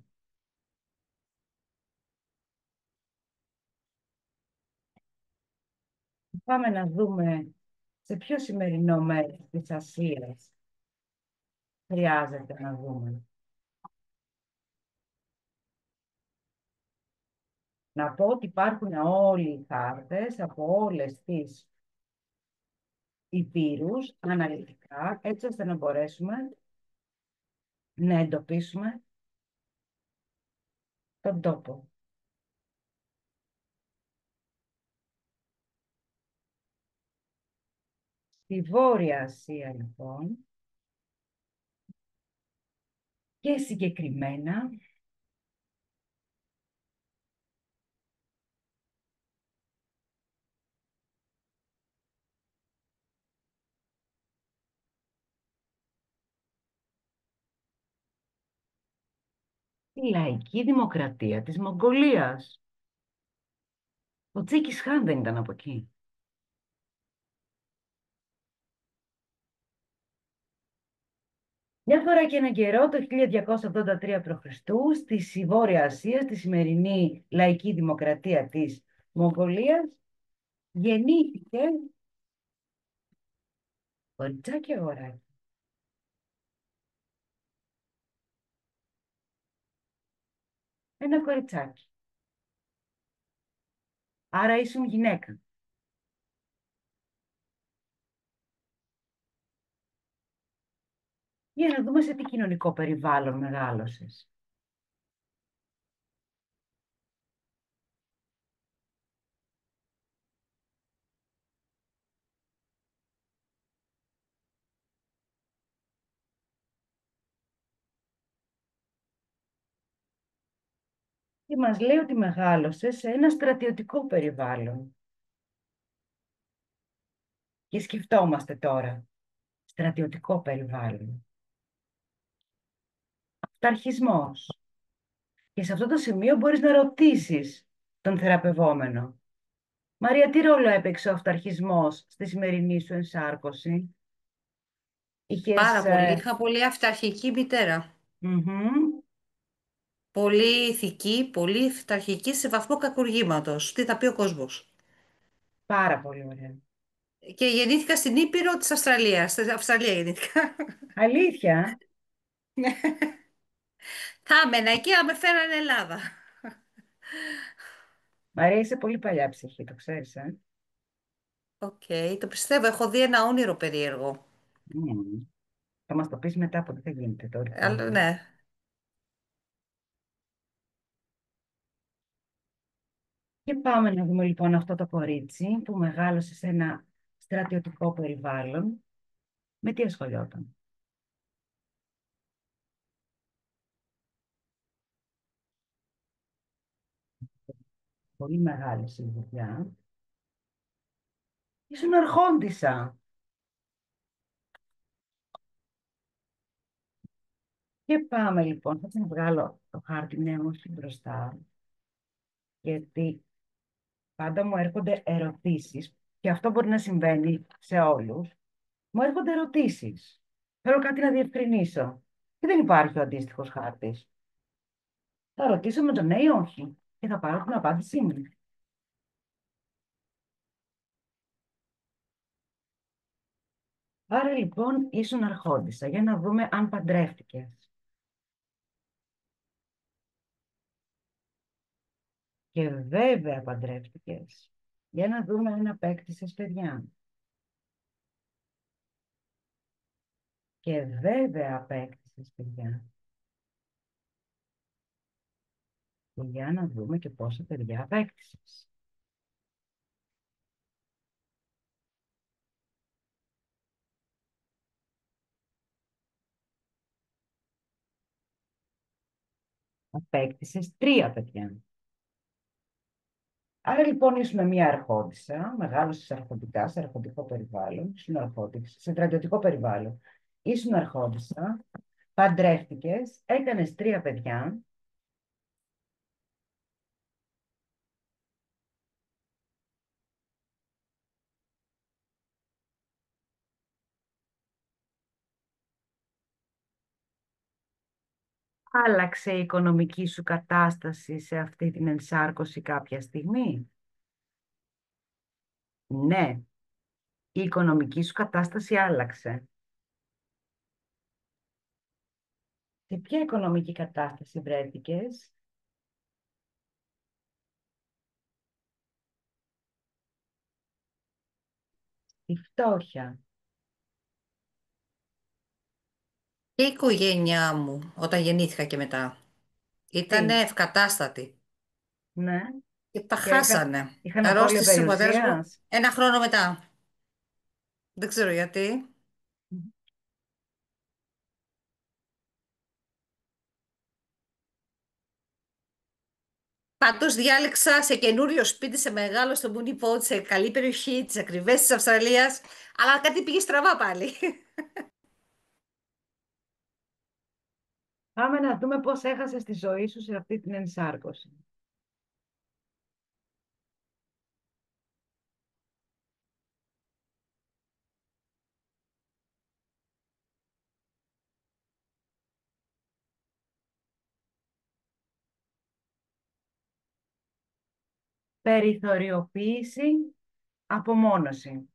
Πάμε να δούμε σε ποιο σημερινό μέρος της Ασίας χρειάζεται να δούμε. Να πω ότι υπάρχουν όλοι οι χάρτες από όλες τις υπήρους αναλυτικά, έτσι ώστε να μπορέσουμε να εντοπίσουμε τον τόπο. Στη Βόρεια Ασία, λοιπόν, και συγκεκριμένα η λαϊκή δημοκρατία της Μογγολίας. Ο Τσίκις Χάν δεν ήταν από εκεί. Μια φορά και έναν καιρό, το 1283 π.Χ., στη Βόρεια Ασία, στη σημερινή λαϊκή δημοκρατία της Μογγολίας, γεννήθηκε κοριτσάκι αγοράκι. Ένα κοριτσάκι. Άρα ήσουν γυναίκα. Για να δούμε σε τι κοινωνικό περιβάλλον μεγάλωσες. Και μας λέει ότι μεγάλωσε σε ένα στρατιωτικό περιβάλλον. Και σκεφτόμαστε τώρα, στρατιωτικό περιβάλλον. Αυταρχισμός. Και σε αυτό το σημείο μπορείς να ρωτήσεις τον θεραπευόμενο. Μαρία, τι ρόλο έπαιξε ο αυταρχισμός στη σημερινή σου ενσάρκωση? Είχες... Πάρα πολύ. Είχα πολύ αυταρχική μητέρα. μμμ, Πολύ ηθική, πολύ αυταρχική σε βαθμό κακουργήματος. Τι θα πει ο κόσμος. πάρα πολύ ωραία. Και γεννήθηκα στην Ήπειρο της Αυστραλίας. Στην Αυστραλία γεννήθηκα. Αλήθεια, Θα έμενα εκεί, αλλά με φέρανε Ελλάδα. Μαρία, είσαι πολύ παλιά ψυχή, το ξέρεις, Οκ, το πιστεύω. Έχω δει ένα όνειρο περίεργο. Μμμ. Θα μας το πεις μετά από τι θα γίνεται τώρα. Αλλά ναι. Και πάμε να δούμε λοιπόν αυτό το κορίτσι που μεγάλωσε σε ένα στρατιωτικό περιβάλλον. Με τι ασχολιόταν? Πολύ μεγάλη δουλειά. Ήσουν αρχόντισσα. Και πάμε λοιπόν, θα να βγάλω το χάρτη μια μορφή μπροστά, γιατί πάντα μου έρχονται ερωτήσεις και αυτό μπορεί να συμβαίνει σε όλους. Μου έρχονται ερωτήσεις. Θέλω κάτι να διευκρινίσω. Και δεν υπάρχει ο αντίστοιχος χάρτης. Θα ρωτήσω με το ναι ή όχι και θα πάρω την απάντησή μου. Άρα λοιπόν ήσουν αρχόντισσα. Για να δούμε αν παντρεύτηκες. Και βέβαια παντρεύτηκες. Για να δούμε αν απέκτησες παιδιά. Και βέβαια απέκτησες παιδιά. Και για να δούμε και πόσα παιδιά απέκτησες. Απέκτησες 3 παιδιά. Άρα λοιπόν ήσουν μια αρχόντισσα, μεγάλωσες αρχοντικά, σε αρχοντικό περιβάλλον, ήσουν αρχόντισσα, σε στρατιωτικό περιβάλλον. Ήσουν αρχόντισσα, παντρεύτηκες, έκανες 3 παιδιά. Άλλαξε η οικονομική σου κατάσταση σε αυτή την ενσάρκωση κάποια στιγμή? Ναι, η οικονομική σου κατάσταση άλλαξε. Σε ποια οικονομική κατάσταση βρέθηκες? Η φτώχεια. Και η οικογένειά μου, όταν γεννήθηκα και μετά, ήταν Τι, ευκατάστατη. ναι. Και τα Και χάσανε. είχαν απώλεια Αρρώστησε ο πατέρας μου περιουσίας. 1 χρόνο μετά. Δεν ξέρω γιατί. Πάντως διάλεξα σε καινούριο σπίτι, σε μεγάλο, στο Mooney σε καλή περιοχή, τις ακριβές της Αυστραλίας, αλλά κάτι πήγε στραβά πάλι. Πάμε να δούμε πώς έχασες τη ζωή σου σε αυτή την ενσάρκωση. Περιθωριοποίηση, απομόνωση.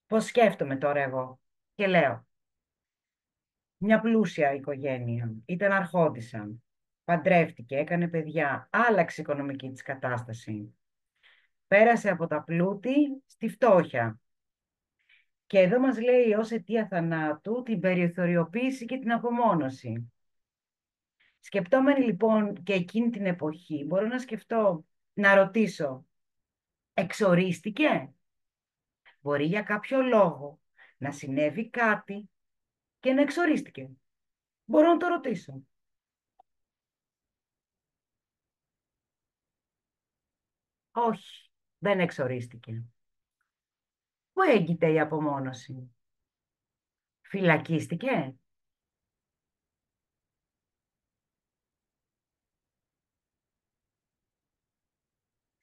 Πώς σκέφτομαι τώρα εγώ και λέω. Μια πλούσια οικογένεια, ήταν αρχόντισσα, παντρεύτηκε, έκανε παιδιά, άλλαξε η οικονομική της κατάσταση. Πέρασε από τα πλούτη στη φτώχεια. Και εδώ μας λέει ως αιτία θανάτου την περιθωριοποίηση και την απομόνωση. Σκεπτόμενοι λοιπόν και εκείνη την εποχή, μπορώ να σκεφτώ, να ρωτήσω, εξορίστηκε? Μπορεί για κάποιο λόγο να συνέβη κάτι και να εξορίστηκε. Μπορώ να το ρωτήσω. Όχι, δεν εξορίστηκε. Πού έγκυται η απομόνωση? Φυλακίστηκε?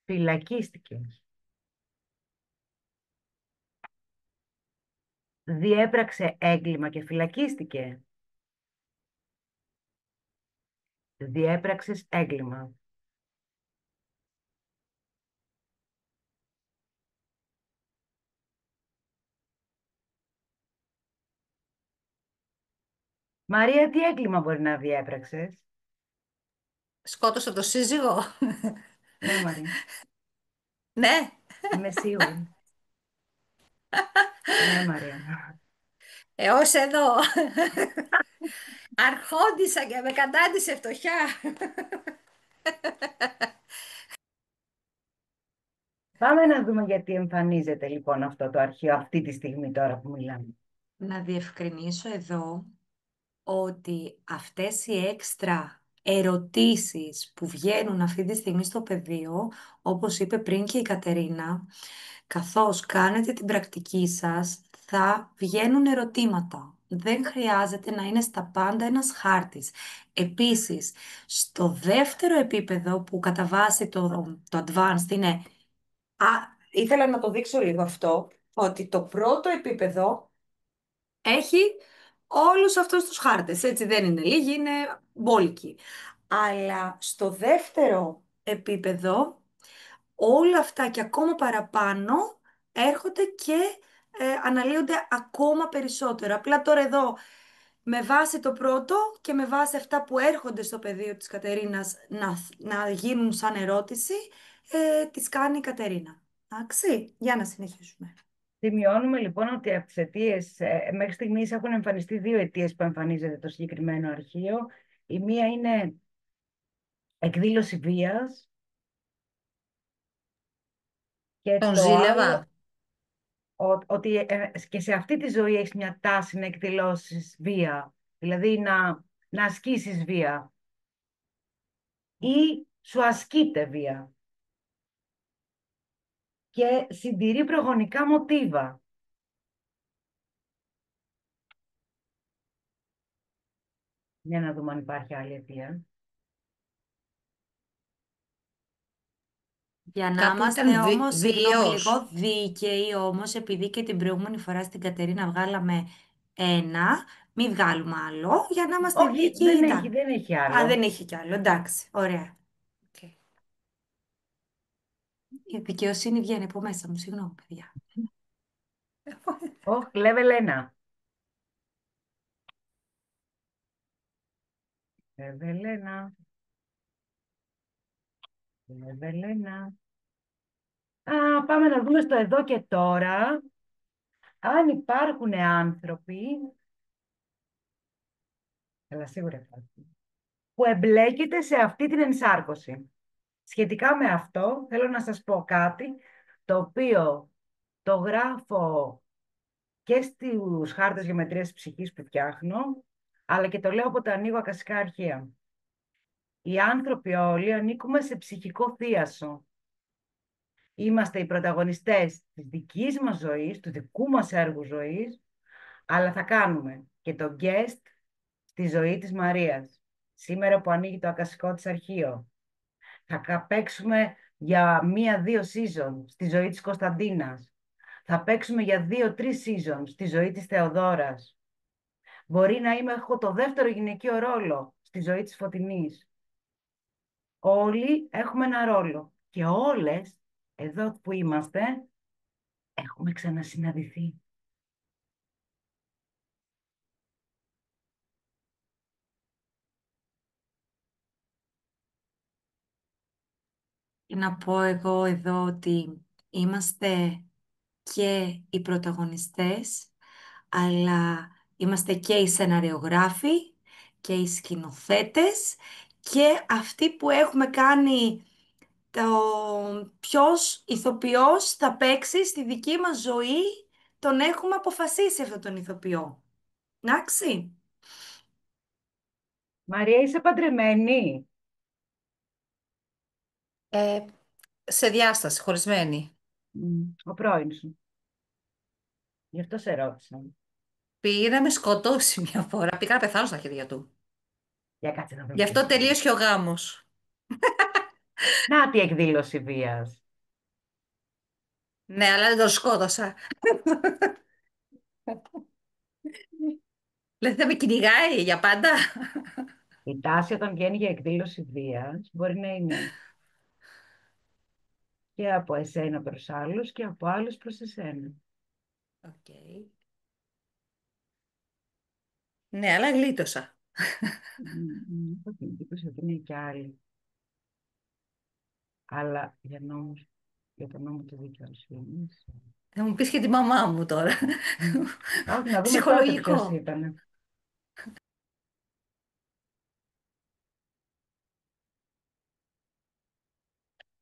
Φυλακίστηκε. Διέπραξε έγκλημα και φυλακίστηκε. Διέπραξες έγκλημα. Μαρία, τι έγκλημα μπορεί να διέπραξες? Σκότωσα το σύζυγο. Ναι, Μαρία, Ναι, είμαι σίγουρη. Ναι, Μαρία. έως εδώ. Αρχόντισα και με κατάντησε φτωχιά. Πάμε να δούμε γιατί εμφανίζεται λοιπόν αυτό το αρχείο αυτή τη στιγμή τώρα που μιλάμε. Να διευκρινίσω εδώ ότι αυτές οι έξτρα ερωτήσεις που βγαίνουν αυτή τη στιγμή στο πεδίο, όπως είπε πριν και η Κατερίνα, καθώς κάνετε την πρακτική σας, θα βγαίνουν ερωτήματα. Δεν χρειάζεται να είναι στα πάντα ένας χάρτης. Επίσης, στο δεύτερο επίπεδο που κατά βάση το advanced είναι... Ήθελα να το δείξω λίγο αυτό, ότι το πρώτο επίπεδο έχει όλους αυτούς τους χάρτες, έτσι δεν είναι λίγοι, είναι μπόλικοι. Αλλά στο δεύτερο επίπεδο όλα αυτά και ακόμα παραπάνω έρχονται και αναλύονται ακόμα περισσότερο. Απλά τώρα εδώ με βάση το πρώτο και με βάση αυτά που έρχονται στο πεδίο της Κατερίνας να γίνουν σαν ερώτηση, τις κάνει η Κατερίνα. Εντάξει, για να συνεχίσουμε. Σημειώνουμε λοιπόν ότι από τις αιτίες, μέχρι στιγμής έχουν εμφανιστεί δύο αιτίες που εμφανίζεται το συγκεκριμένο αρχείο. Η μία είναι εκδήλωση βίας και τον το άλλο ζήλευα. ότι και σε αυτή τη ζωή έχεις μια τάση να εκδηλώσεις βία, δηλαδή να ασκήσεις βία ή σου ασκείται βία και συντηρεί προγονικά μοτίβα. Για να δούμε αν υπάρχει άλλη αιτία. Για να Κάπου είμαστε ήταν όμως, συγγνώμη, βίαιος. λίγο δίκαιοι όμως, επειδή και την προηγούμενη φορά στην Κατερίνα βγάλαμε ένα, μην βγάλουμε άλλο, για να είμαστε Όχι, δίκαιοι ήταν. δεν έχει Α, δεν άλλο. είχε κι άλλο, εντάξει, ωραία. Okay. Η δικαιοσύνη βγαίνει από μέσα μου, συγγνώμη, παιδιά. Όχι, level 1. Level 1. Level 1. Πάμε να δούμε στο εδώ και τώρα. αν υπάρχουν άνθρωποι, αλλά σίγουρα υπάρχουν, που εμπλέκεται σε αυτή την ενσάρκωση. Σχετικά με αυτό, θέλω να σας πω κάτι, το οποίο το γράφω και στους χάρτες γεωμετρίας ψυχής που φτιάχνω, αλλά και το λέω από τα ανοίγω ακασικά αρχεία. Οι άνθρωποι όλοι ανήκουμε σε ψυχικό θίασο. Είμαστε οι πρωταγωνιστές της δικής μας ζωής, του δικού μας έργου ζωής, αλλά θα κάνουμε και το guest στη ζωή της Μαρίας. Σήμερα που ανοίγει το ακασικό της αρχείο. Θα παίξουμε για 1-2 season στη ζωή της Κωνσταντίνας. Θα παίξουμε για 2-3 season στη ζωή της Θεοδόρας. Μπορεί να έχω το δεύτερο γυναικείο ρόλο στη ζωή της Φωτεινής. Όλοι έχουμε ένα ρόλο και όλες εδώ που είμαστε έχουμε ξανασυναντηθεί. Να πω εγώ εδώ ότι είμαστε και οι πρωταγωνιστές, αλλά είμαστε και οι σεναριογράφοι και οι σκηνοθέτες και αυτοί που έχουμε κάνει το ποιος ηθοποιός θα παίξει στη δική μας ζωή, τον έχουμε αποφασίσει αυτόν τον ηθοποιό. Εντάξει. Μαρία, είσαι παντρεμένη? Ε, σε διάσταση, χωρισμένη. Ο πρώην σου. Γι' αυτό σε ρώτησα. Πήγε να με σκοτώσει μια φορά. Πήγα να πεθάνω στα χέρια του. Για κάτσε να δούμε Γι' αυτό ποιος είναι. τελείωσε ο γάμος. Να τι εκδήλωση βίας. Ναι, αλλά δεν τον σκότωσα. Δηλαδή θα με κυνηγάει για πάντα. Η τάση όταν βγαίνει για εκδήλωση βίας μπορεί να είναι και από εσένα προς άλλους και από άλλους προς εσένα. Οκ. Ναι, αλλά γλίτωσα. Έχω την εντύπωση ότι είναι και άλλοι. Αλλά για τον νόμο του δικαιοσύνης. Θα μου πεις και τη μαμά μου τώρα. Όχι, να δούμε τότε ποιος Ψυχολογικό. ήταν.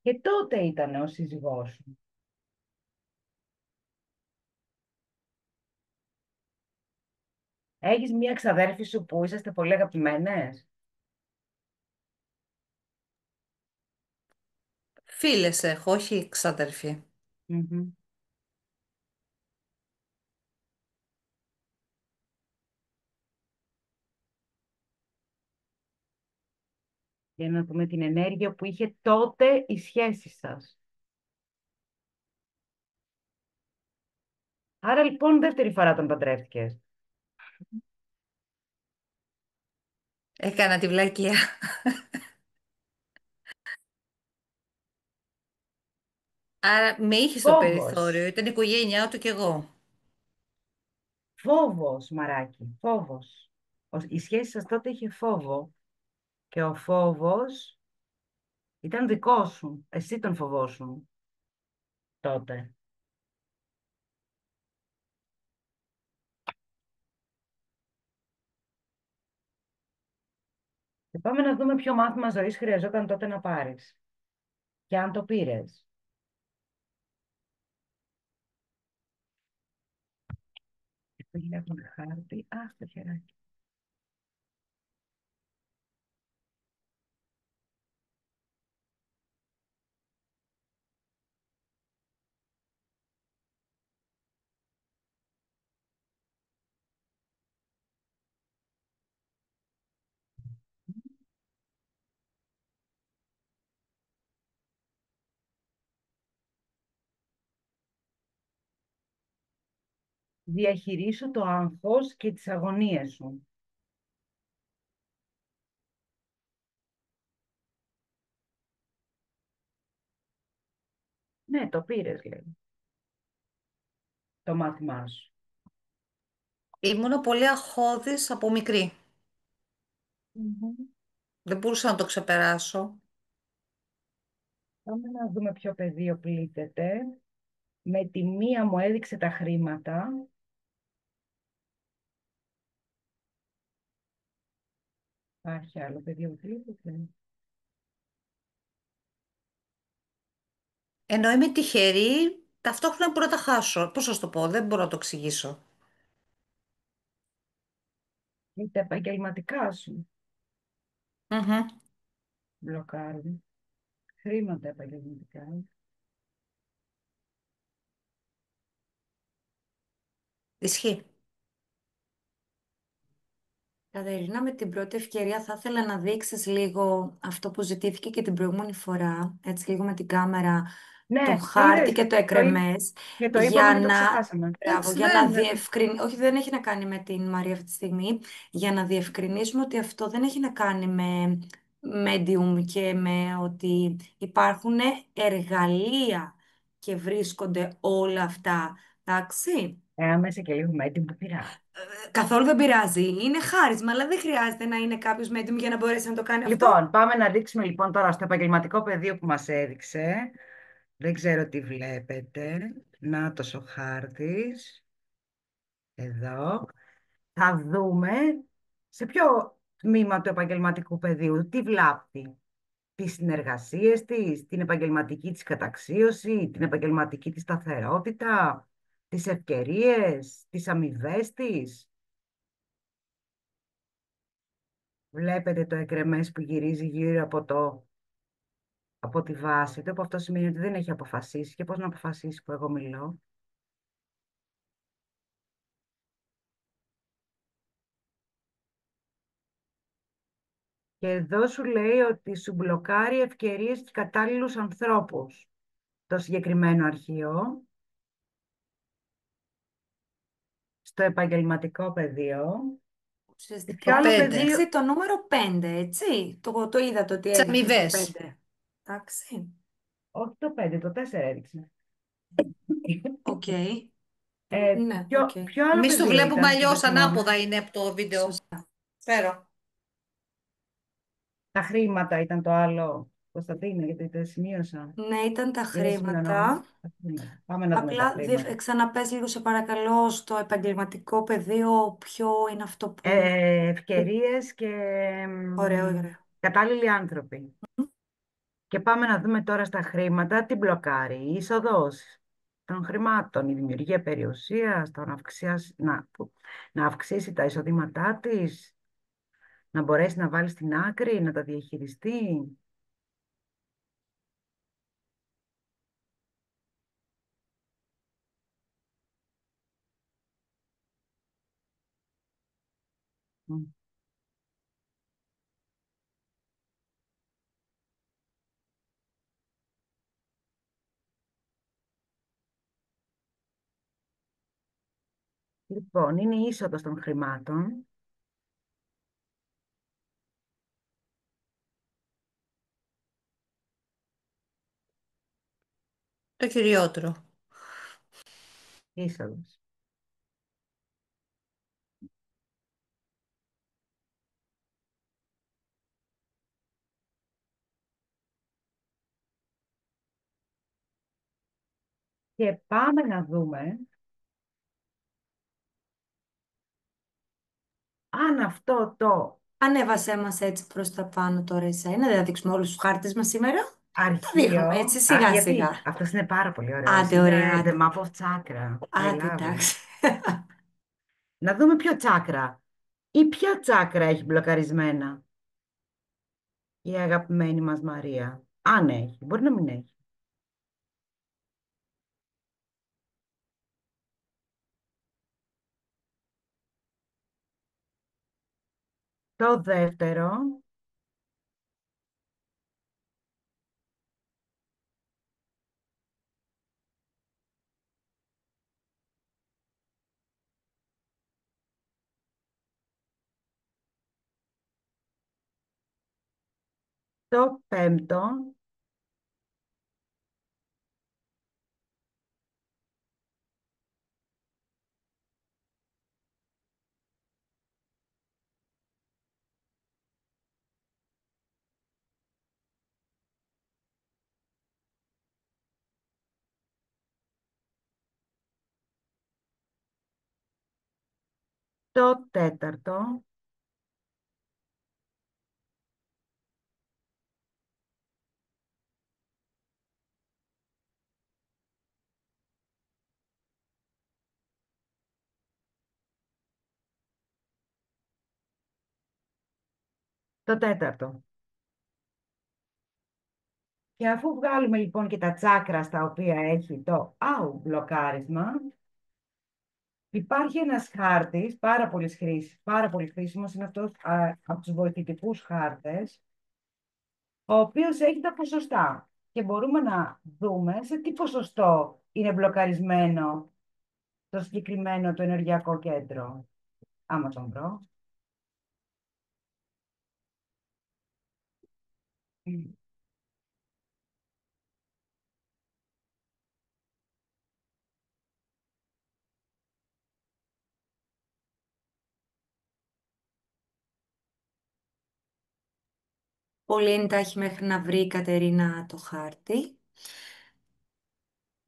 Και τότε ήταν ο σύζυγός σου. Έχεις μία ξαδέρφη σου που είσαστε πολύ αγαπημένες. Φίλες έχω, όχι ξαδερφή. Μμμ. Για να δούμε την ενέργεια που είχε τότε η σχέση σας. Άρα λοιπόν δεύτερη φορά τον παντρεύτηκες. Έκανα τη βλακεία. Άρα με είχε στο περιθώριο. Φόβος. Ήταν η οικογένειά του κι εγώ. Φόβος, μαράκι. Φόβος. Η σχέση σας τότε είχε φόβο και ο φόβος ήταν δικό σου. Εσύ τον φοβόσουν τότε. Και πάμε να δούμε ποιο μάθημα ζωής χρειαζόταν τότε να πάρεις. Και αν το πήρες. Έχουν χάρτη. Α, στο χεράκι. Διαχειρίσου το άγχος και τις αγωνίες σου. Ναι, το πήρες, λέει. Το μάθημά σου. Ήμουν πολύ αγχώδης από μικρή. Μμμ. Δεν μπορούσα να το ξεπεράσω. Πάμε να δούμε ποιο πεδίο πλήττεται. Με τη μία μου έδειξε τα χρήματα. Υπάρχει άλλο παιδί που βλέπετε? Ενώ είμαι τυχερή, ταυτόχρονα μπορώ να τα χάσω. Πώς να σου το πω, δεν μπορώ να το εξηγήσω. Είναι τα επαγγελματικά σου Μμμ. μπλοκάρουν. Χρήματα επαγγελματικά. Ισχύει. Κατερίνα, με την πρώτη ευκαιρία θα ήθελα να δείξεις λίγο αυτό που ζητήθηκε και την προηγούμενη φορά, έτσι λίγο με την κάμερα, τον Ναι, το χάρτη είδες. και το εκρεμές, Και το είπαμε, για μην το να, ξεχάσαμε. μπράβο, Εντάξει, για ναι, να ναι. διευκρινίσουμε, όχι δεν έχει να κάνει με την Μαρία αυτή τη στιγμή, για να διευκρινίσουμε ότι αυτό δεν έχει να κάνει με medium και με ότι υπάρχουν εργαλεία και βρίσκονται όλα αυτά, εντάξει. Άμεσα και λίγο με την που πειράζει. Καθόλου δεν πειράζει. Είναι χάρισμα, αλλά δεν χρειάζεται να είναι κάποιο medium για να μπορέσει να το κάνει αυτό. Λοιπόν, πάμε να δείξουμε λοιπόν τώρα στο επαγγελματικό πεδίο που μας έδειξε. Δεν ξέρω τι βλέπετε. Νάτος ο χάρτης. Εδώ. Θα δούμε σε ποιο τμήμα του επαγγελματικού πεδίου τι βλάπτει. Τις συνεργασίες της, την επαγγελματική της καταξίωση, την επαγγελματική της σταθερότητα, τις ευκαιρίες, τις αμοιβές της. Βλέπετε το εκρεμές που γυρίζει γύρω από τη βάση του, που αυτό σημαίνει ότι δεν έχει αποφασίσει. Και πώς να αποφασίσει που εγώ μιλώ? Και εδώ σου λέει ότι σου μπλοκάρει ευκαιρίες και κατάλληλους ανθρώπους. Το συγκεκριμένο αρχείο, στο επαγγελματικό πεδίο. Και Ουσιαστικά ποιο Το άλλο 5. πεδίο? έτσι το νούμερο 5, έτσι. Το είδατε ότι Τις έδειχνε το αμοιβές. 5. Εντάξει. Όχι το 5, το 4 έδειξε. Οκ. Ε, Ναι, οκ. ποιο άλλο Εμείς το πεδίο βλέπουμε ήταν που δεν αλλιώς, θυμάμαι? ανάποδα είναι από το βίντεο. Σωστά. Φέρω. Τα χρήματα ήταν το άλλο. Κωνσταντίνα, γιατί τα σημείωσα. Ναι, ήταν τα Είναι σημειωνό. χρήματα. Τα χρήματα. Πάμε να δούμε τα Απλά χρήματα. ξαναπες λίγο σε παρακαλώ στο επαγγελματικό πεδίο ποιο είναι αυτό που... Ευκαιρίες και Ωραίο, ωραίο. κατάλληλοι άνθρωποι. Και πάμε να δούμε τώρα στα χρήματα τι μπλοκάρει. Η είσοδος των χρημάτων, η δημιουργία περιουσίας, το να αυξήσει τα εισοδήματά της, να μπορέσει να βάλει στην άκρη, να τα διαχειριστεί. Μμ. Λοιπόν, είναι η είσοδος των χρημάτων. Το κυριότερο. Είσοδος. Και πάμε να δούμε αν αυτό το Ανέβασέ μας έτσι προς τα πάνω τώρα εσένα, δεν θα δείξουμε όλους τους χάρτες μας σήμερα. Τα αρχείο. δείχνουμε έτσι Α, σιγά γιατί σιγά. αυτός είναι πάρα πολύ ωραίος. Άντε, ωραία, Είναι the άντε. map of chakra. I Άντε, love it. εντάξει. Να δούμε ποιο τσάκρα ή ποια τσάκρα έχει μπλοκαρισμένα η αγαπημένη μας Μαρία. Αν έχει, μπορεί να μην έχει. Το δεύτερο, το πέμπτο, Το τέταρτο. Το τέταρτο. Και αφού βγάλουμε λοιπόν και τα τσάκρα στα οποία έχει το μπλοκάρισμα, υπάρχει ένας χάρτης πάρα πολύ χρήσιμος, είναι αυτός από τους βοηθητικούς χάρτες, ο οποίος έχει τα ποσοστά και μπορούμε να δούμε σε τι ποσοστό είναι μπλοκαρισμένο το συγκεκριμένο το ενεργειακό κέντρο. Άμα τον βρω. Πολύ εντάχει μέχρι να βρει η Κατερίνα το χάρτη.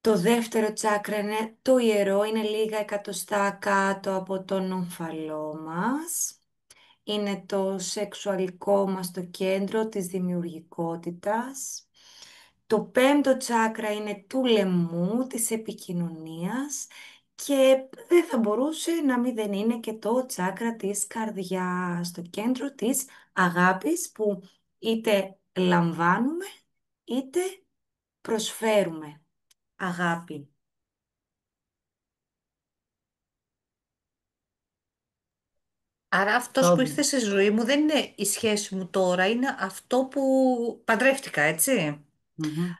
Το δεύτερο τσάκρα είναι το ιερό, είναι λίγα εκατοστά κάτω από τον ομφαλό μας. Είναι το σεξουαλικό μας το κέντρο της δημιουργικότητας. Το πέμπτο τσάκρα είναι του λαιμού, της επικοινωνίας και δεν θα μπορούσε να μην δεν είναι και το τσάκρα της καρδιάς, το κέντρο της αγάπης που είτε λαμβάνουμε είτε προσφέρουμε αγάπη. Άρα αυτός που Το... ήρθε στη ζωή μου δεν είναι η σχέση μου τώρα, είναι αυτό που παντρεύτηκα, έτσι. Μμμ.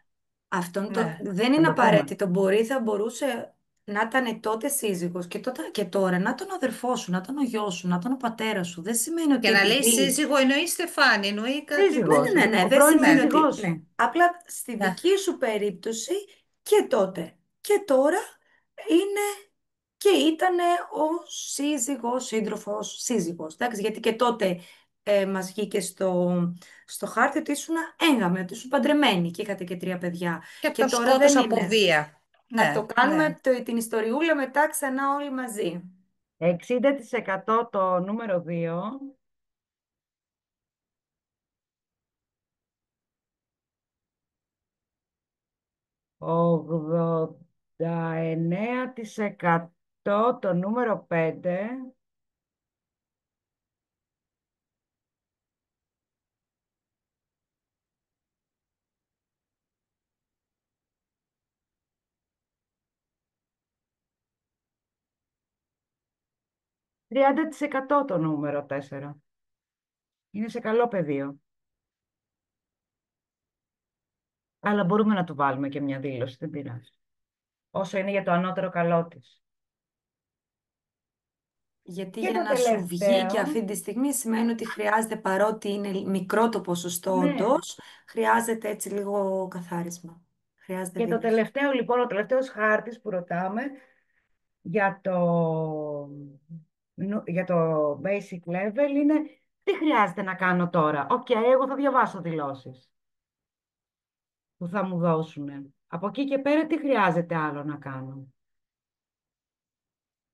Ναι. Δεν Θα είναι το πούμε. απαραίτητο. Θα μπορούσε να ήταν τότε σύζυγος και τώρα να τον αδερφό σου, να ήταν ο γιος σου, να ήταν ο πατέρας σου. Δεν σημαίνει ότι Και να λέει επειδή... σύζυγο εννοεί Στεφάνη, εννοεί κάτι που... Σύζυγος, Ναι. ο Δεν πρώην σημαίνει ότι... σύζυγός Ναι. σου. Απλά στη Ναι. δική σου περίπτωση και τότε και τώρα είναι και ήταν ο σύζυγος, σύντροφος, σύζυγος. Εντάξει, γιατί και τότε μας βγήκε στο χάρτη ότι ήσουν έγαμοι, ότι ήσουν παντρεμένοι και είχατε και 3 παιδιά. Και Και τον τώρα δεν σκότωσα από είναι. βία. Θα το Ναι, ναι. κάνουμε την ιστοριούλα μετά ξανά όλοι μαζί. 60% το νούμερο 2. 89% το νούμερο 5. ...30% το νούμερο 4. Είναι σε καλό πεδίο. Αλλά μπορούμε να του βάλουμε και μια δήλωση, δεν πειράζει. Όσο είναι για το ανώτερο καλό της. Γιατί Και για το να σου βγει και τελευταίο, αυτή τη στιγμή σημαίνει ότι χρειάζεται, παρότι είναι μικρό το ποσοστό ναι. όντως, χρειάζεται έτσι λίγο καθάρισμα. Χρειάζεται Και το δήλωση. τελευταίο, λοιπόν, ο τελευταίος χάρτης που ρωτάμε για για το basic level είναι τι χρειάζεται να κάνω τώρα. Οκ, εγώ θα διαβάσω δηλώσεις που θα μου δώσουν. Από εκεί και πέρα τι χρειάζεται άλλο να κάνω.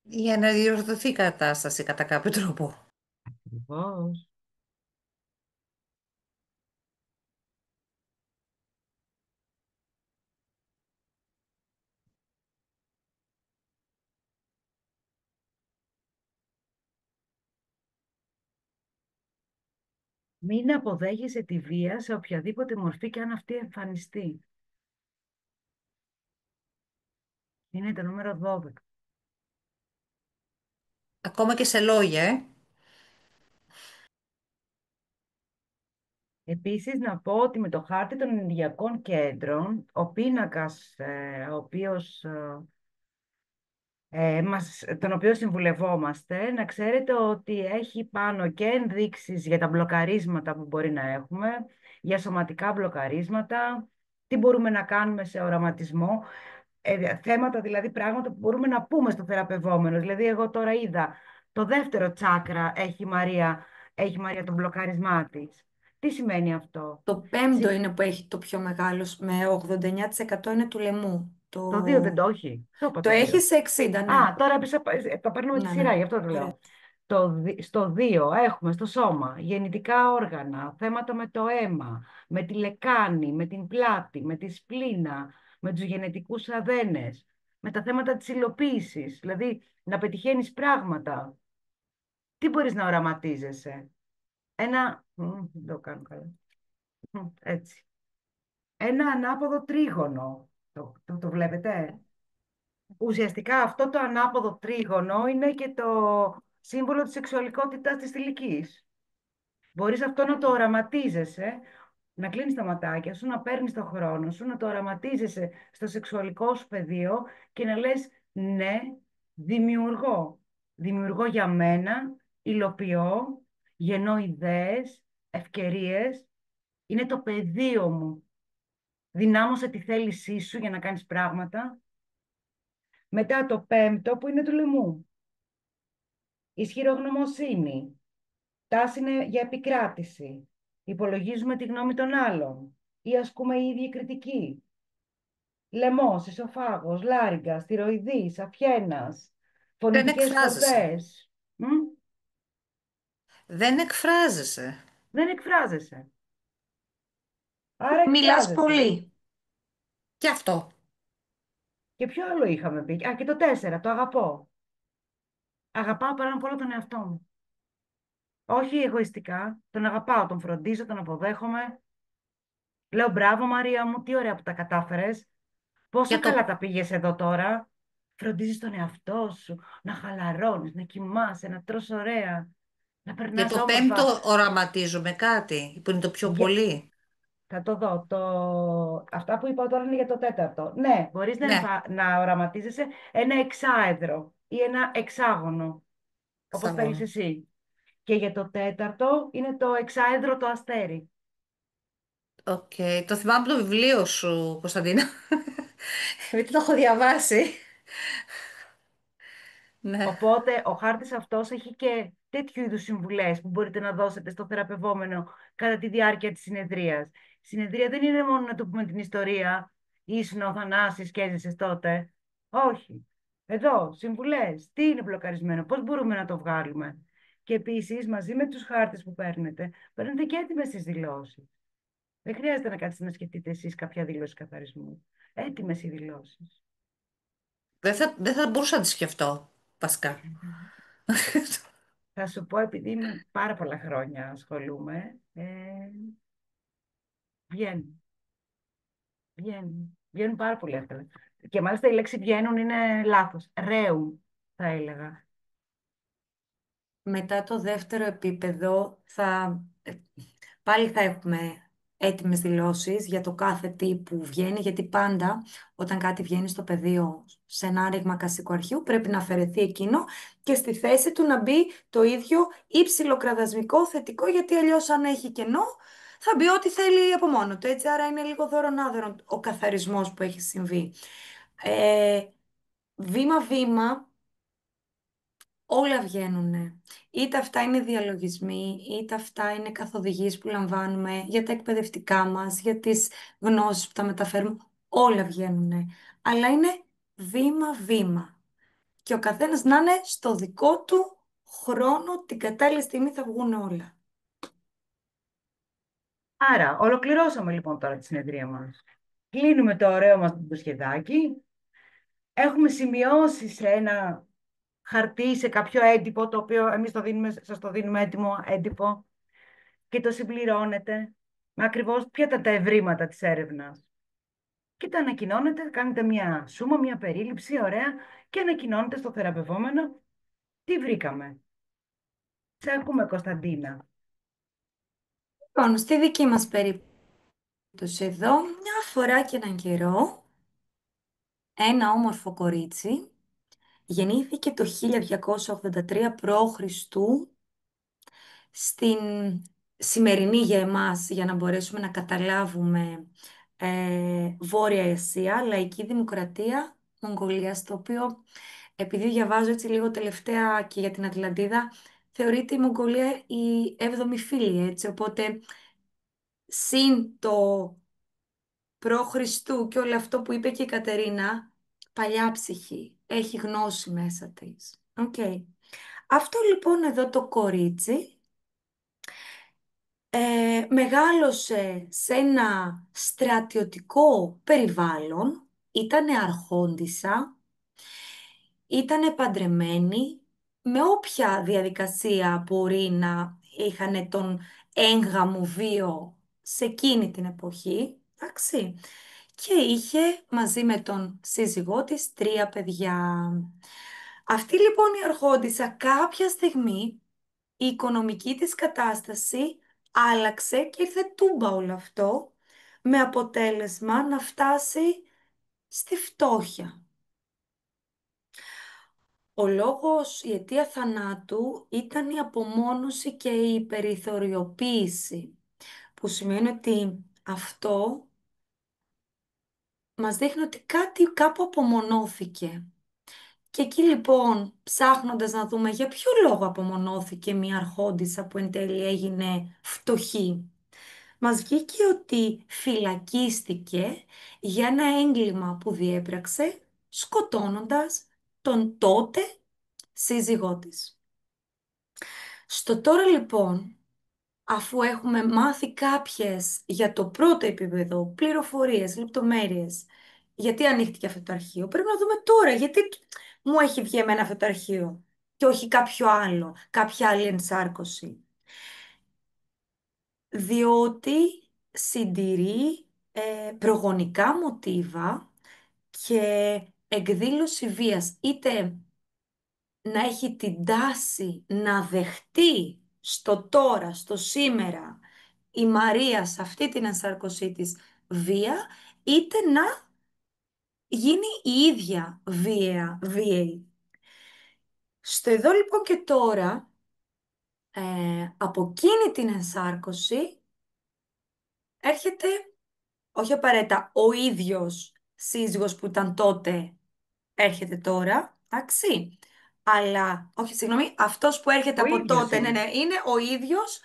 Για να διορθωθεί η κατάσταση κατά κάποιο τρόπο. Ακριβώς. Μην αποδέχεσαι τη βία σε οποιαδήποτε μορφή και αν αυτή εμφανιστεί. Είναι το νούμερο 12. Ακόμα και σε λόγια, Επίσης, να πω ότι με το χάρτη των ενεργειακών κέντρων, ο πίνακας, ο οποίος, τον οποίο συμβουλευόμαστε, να ξέρετε ότι έχει πάνω και ενδείξεις για τα μπλοκαρίσματα που μπορεί να έχουμε, για σωματικά μπλοκαρίσματα, τι μπορούμε να κάνουμε σε οραματισμό, θέματα δηλαδή, πράγματα που μπορούμε να πούμε στο θεραπευόμενο. Δηλαδή, εγώ τώρα είδα το δεύτερο τσάκρα έχει η Μαρία τον μπλοκαρισμά της. Τι σημαίνει αυτό? Το πέμπτο είναι που έχει το πιο μεγάλο, με 89% είναι του λαιμού. Το 2 δεν το έχει. Το είπα Το το έχει 2. σε 60, ναι. Α, τώρα το παίρνω με τη Ναι, σειρά, ναι. γι' αυτό το Ωραία. λέω. Στο 2 έχουμε στο σώμα γεννητικά όργανα, θέματα με το αίμα, με τη λεκάνη, με την πλάτη, με τη σπλήνα, με τους γενετικούς αδένες, με τα θέματα της υλοποίησης, δηλαδή να πετυχαίνεις πράγματα. Τι μπορείς να οραματίζεσαι? Δεν το κάνω καλά. Έτσι. Ένα ανάποδο τρίγωνο. Το βλέπετε? Ουσιαστικά αυτό το ανάποδο τρίγωνο είναι και το σύμβολο της σεξουαλικότητας της θηλυκής. Μπορείς αυτό να το οραματίζεσαι, να κλείνεις τα ματάκια σου, να παίρνεις το χρόνο σου, να το οραματίζεσαι στο σεξουαλικό σου πεδίο και να λες ναι, δημιουργώ. Δημιουργώ για μένα, υλοποιώ, γεννώ ιδέες, ευκαιρίες. Είναι το πεδίο μου. Δυνάμωσε τη θέλησή σου για να κάνεις πράγματα. Μετά το 5ο που είναι του λαιμού. Ισχυρογνωμοσύνη. Τάση είναι για επικράτηση. Υπολογίζουμε τη γνώμη των άλλων. Ή ασκούμε η ίδια κριτική. Λαιμός, ισοφάγος, λάριγκας, τυροειδής, αφιένας. Δεν Φωνητικές εκφράζεσαι. χορδές. Δεν εκφράζεσαι. Δεν εκφράζεσαι. Άρα Μιλάς εκφράζεσαι. πολύ. Και αυτό. Και ποιο άλλο είχαμε πει? Και το 4, το αγαπώ. Αγαπάω παρά απ' όλα τον εαυτό μου. Όχι εγωιστικά. Τον αγαπάω, τον φροντίζω, τον αποδέχομαι. Λέω μπράβο Μαρία μου, τι ωραία που τα κατάφερες. Πόσο Για καλά το, τα πήγες εδώ τώρα. Φροντίζεις τον εαυτό σου, να χαλαρώνεις, να κοιμάσαι, να τρως ωραία, να για περνάς το όμορφα. 5ο οραματίζουμε κάτι που είναι το πιο Για- πολύ. Θα το δω. Αυτά που είπα τώρα είναι για το 4ο. Ναι, μπορείς Ναι, να οραματίζεσαι ένα εξάεδρο ή ένα εξάγωνο, όπως θέλεις εξαγώνω. εσύ. Και για το 4ο είναι το εξάεδρο το αστέρι. Οκ. Το θυμάμαι από το βιβλίο σου, Κωνσταντίνα. Γιατί το έχω διαβάσει. Ναι. Οπότε ο χάρτης αυτός έχει και τέτοιου είδους συμβουλές που μπορείτε να δώσετε στο θεραπευόμενο κατά τη διάρκεια της συνεδρίας. Η συνεδρία δεν είναι μόνο να του πούμε την ιστορία, ήσουν ο Θανάσης και έζησες τότε. Όχι. Εδώ, συμβουλές. Τι είναι μπλοκαρισμένο, πώς μπορούμε να το βγάλουμε. Και επίσης, μαζί με τους χάρτες που παίρνετε και έτοιμες τις δηλώσεις. Δεν χρειάζεται να κάτσετε να σκεφτείτε εσείς κάποια δήλωση καθαρισμού. Έτοιμες οι δηλώσεις. Δεν θα μπορούσα να τη σκεφτώ, βασικά. Θα σου πω, επειδή με πάρα πολλά χρόνια ασχολούμαι, βγαίνουν. Βγαίνουν πάρα πολύ εύκολα. Και μάλιστα η λέξη βγαίνουν είναι λάθος. Ρέουν, θα έλεγα. Μετά το δεύτερο επίπεδο πάλι θα έχουμε έτοιμες δηλώσεις για το κάθε τι που βγαίνει, γιατί πάντα όταν κάτι βγαίνει στο πεδίο σε ένα άρεγμα κασικού αρχείου πρέπει να αφαιρεθεί εκείνο και στη θέση του να μπει το ίδιο υψηλοκραδασμικό θετικό, γιατί αλλιώς αν έχει κενό θα μπει ό,τι θέλει από μόνο του, έτσι, άρα είναι λίγο δώρον-άδωρον ο καθαρισμός που έχει συμβεί. Βήμα-βήμα όλα βγαίνουνε. Είτε αυτά είναι διαλογισμοί, είτε αυτά είναι καθοδηγίες που λαμβάνουμε για τα εκπαιδευτικά μας, για τις γνώσεις που τα μεταφέρουμε. Όλα βγαίνουνε. Αλλά είναι βήμα-βήμα. Και ο καθένας να είναι στο δικό του χρόνο, την κατάλληλη στιγμή θα βγουν όλα. Άρα, ολοκληρώσαμε λοιπόν τώρα τη συνεδρία μας. Κλείνουμε το ωραίο μας το σχεδάκι. Έχουμε σημειώσει σε ένα χαρτί, σε κάποιο έντυπο, το οποίο εμείς σας το δίνουμε έτοιμο έντυπο και το συμπληρώνετε με ακριβώς ποια ήταν τα ευρήματα της έρευνας. Και τα ανακοινώνετε, κάνετε μια σούμα, μια περίληψη, ωραία, και ανακοινώνετε στο θεραπευόμενο τι βρήκαμε. Σε ακούμε, Κωνσταντίνα. Λοιπόν, στη δική μας περίπτωση εδώ, μια φορά και έναν καιρό, ένα όμορφο κορίτσι γεννήθηκε το 1283 π.Χ. στην σημερινή για εμάς, για να μπορέσουμε να καταλάβουμε, Βόρεια Ασία, Λαϊκή Δημοκρατία Μογγολίας, το οποίο, επειδή διαβάζω έτσι λίγο τελευταία και για την Ατλαντίδα, θεωρείται η Μογγολία η έβδομη φύλη, έτσι, οπότε συν το π.Χ. και όλο αυτό που είπε και η Κατερίνα, παλιά ψυχή, έχει γνώση μέσα της. Οκ. Αυτό λοιπόν εδώ το κορίτσι μεγάλωσε σε ένα στρατιωτικό περιβάλλον, ήτανε αρχόντισσα, ήτανε παντρεμένη, με όποια διαδικασία μπορεί να είχαν τον έγγαμο βίο σε εκείνη την εποχή, εντάξει, και είχε μαζί με τον σύζυγό της 3 παιδιά. Αυτή λοιπόν η αρχόντισσα κάποια στιγμή η οικονομική της κατάσταση άλλαξε και ήρθε τούμπα όλο αυτό, με αποτέλεσμα να φτάσει στη φτώχεια. Ο λόγος, η αιτία θανάτου ήταν η απομόνωση και η περιθωριοποίηση, που σημαίνει ότι αυτό μας δείχνει ότι κάτι κάπου απομονώθηκε. Και εκεί λοιπόν, ψάχνοντας να δούμε για ποιο λόγο απομονώθηκε μια αρχόντισσα που εν τέλει έγινε φτωχή, μας βγήκε ότι φυλακίστηκε για ένα έγκλημα που διέπραξε σκοτώνοντας τον τότε σύζυγό της. Στο τώρα λοιπόν, αφού έχουμε μάθει κάποιες για το πρώτο επίπεδο, πληροφορίες, λεπτομέρειες, γιατί ανοίχτηκε αυτό το αρχείο, πρέπει να δούμε τώρα γιατί μου έχει βγει εμένα αυτό το αρχείο και όχι κάποιο άλλο, κάποια άλλη ενσάρκωση. Διότι συντηρεί προγονικά μοτίβα και εκδήλωση βίας, είτε να έχει την τάση να δεχτεί στο τώρα, στο σήμερα, η Μαρία σε αυτή την ενσάρκωσή της βία, είτε να γίνει η ίδια βίαιη. Στο εδώ λοιπόν και τώρα, από εκείνη την ενσάρκωση, έρχεται όχι απαραίτητα ο ίδιος σύζυγος που ήταν τότε έρχεται τώρα, εντάξει. Αλλά, όχι, συγγνώμη, αυτός που έρχεται Ο από ίδιος τότε, ναι, είναι. ναι, είναι ο ίδιος,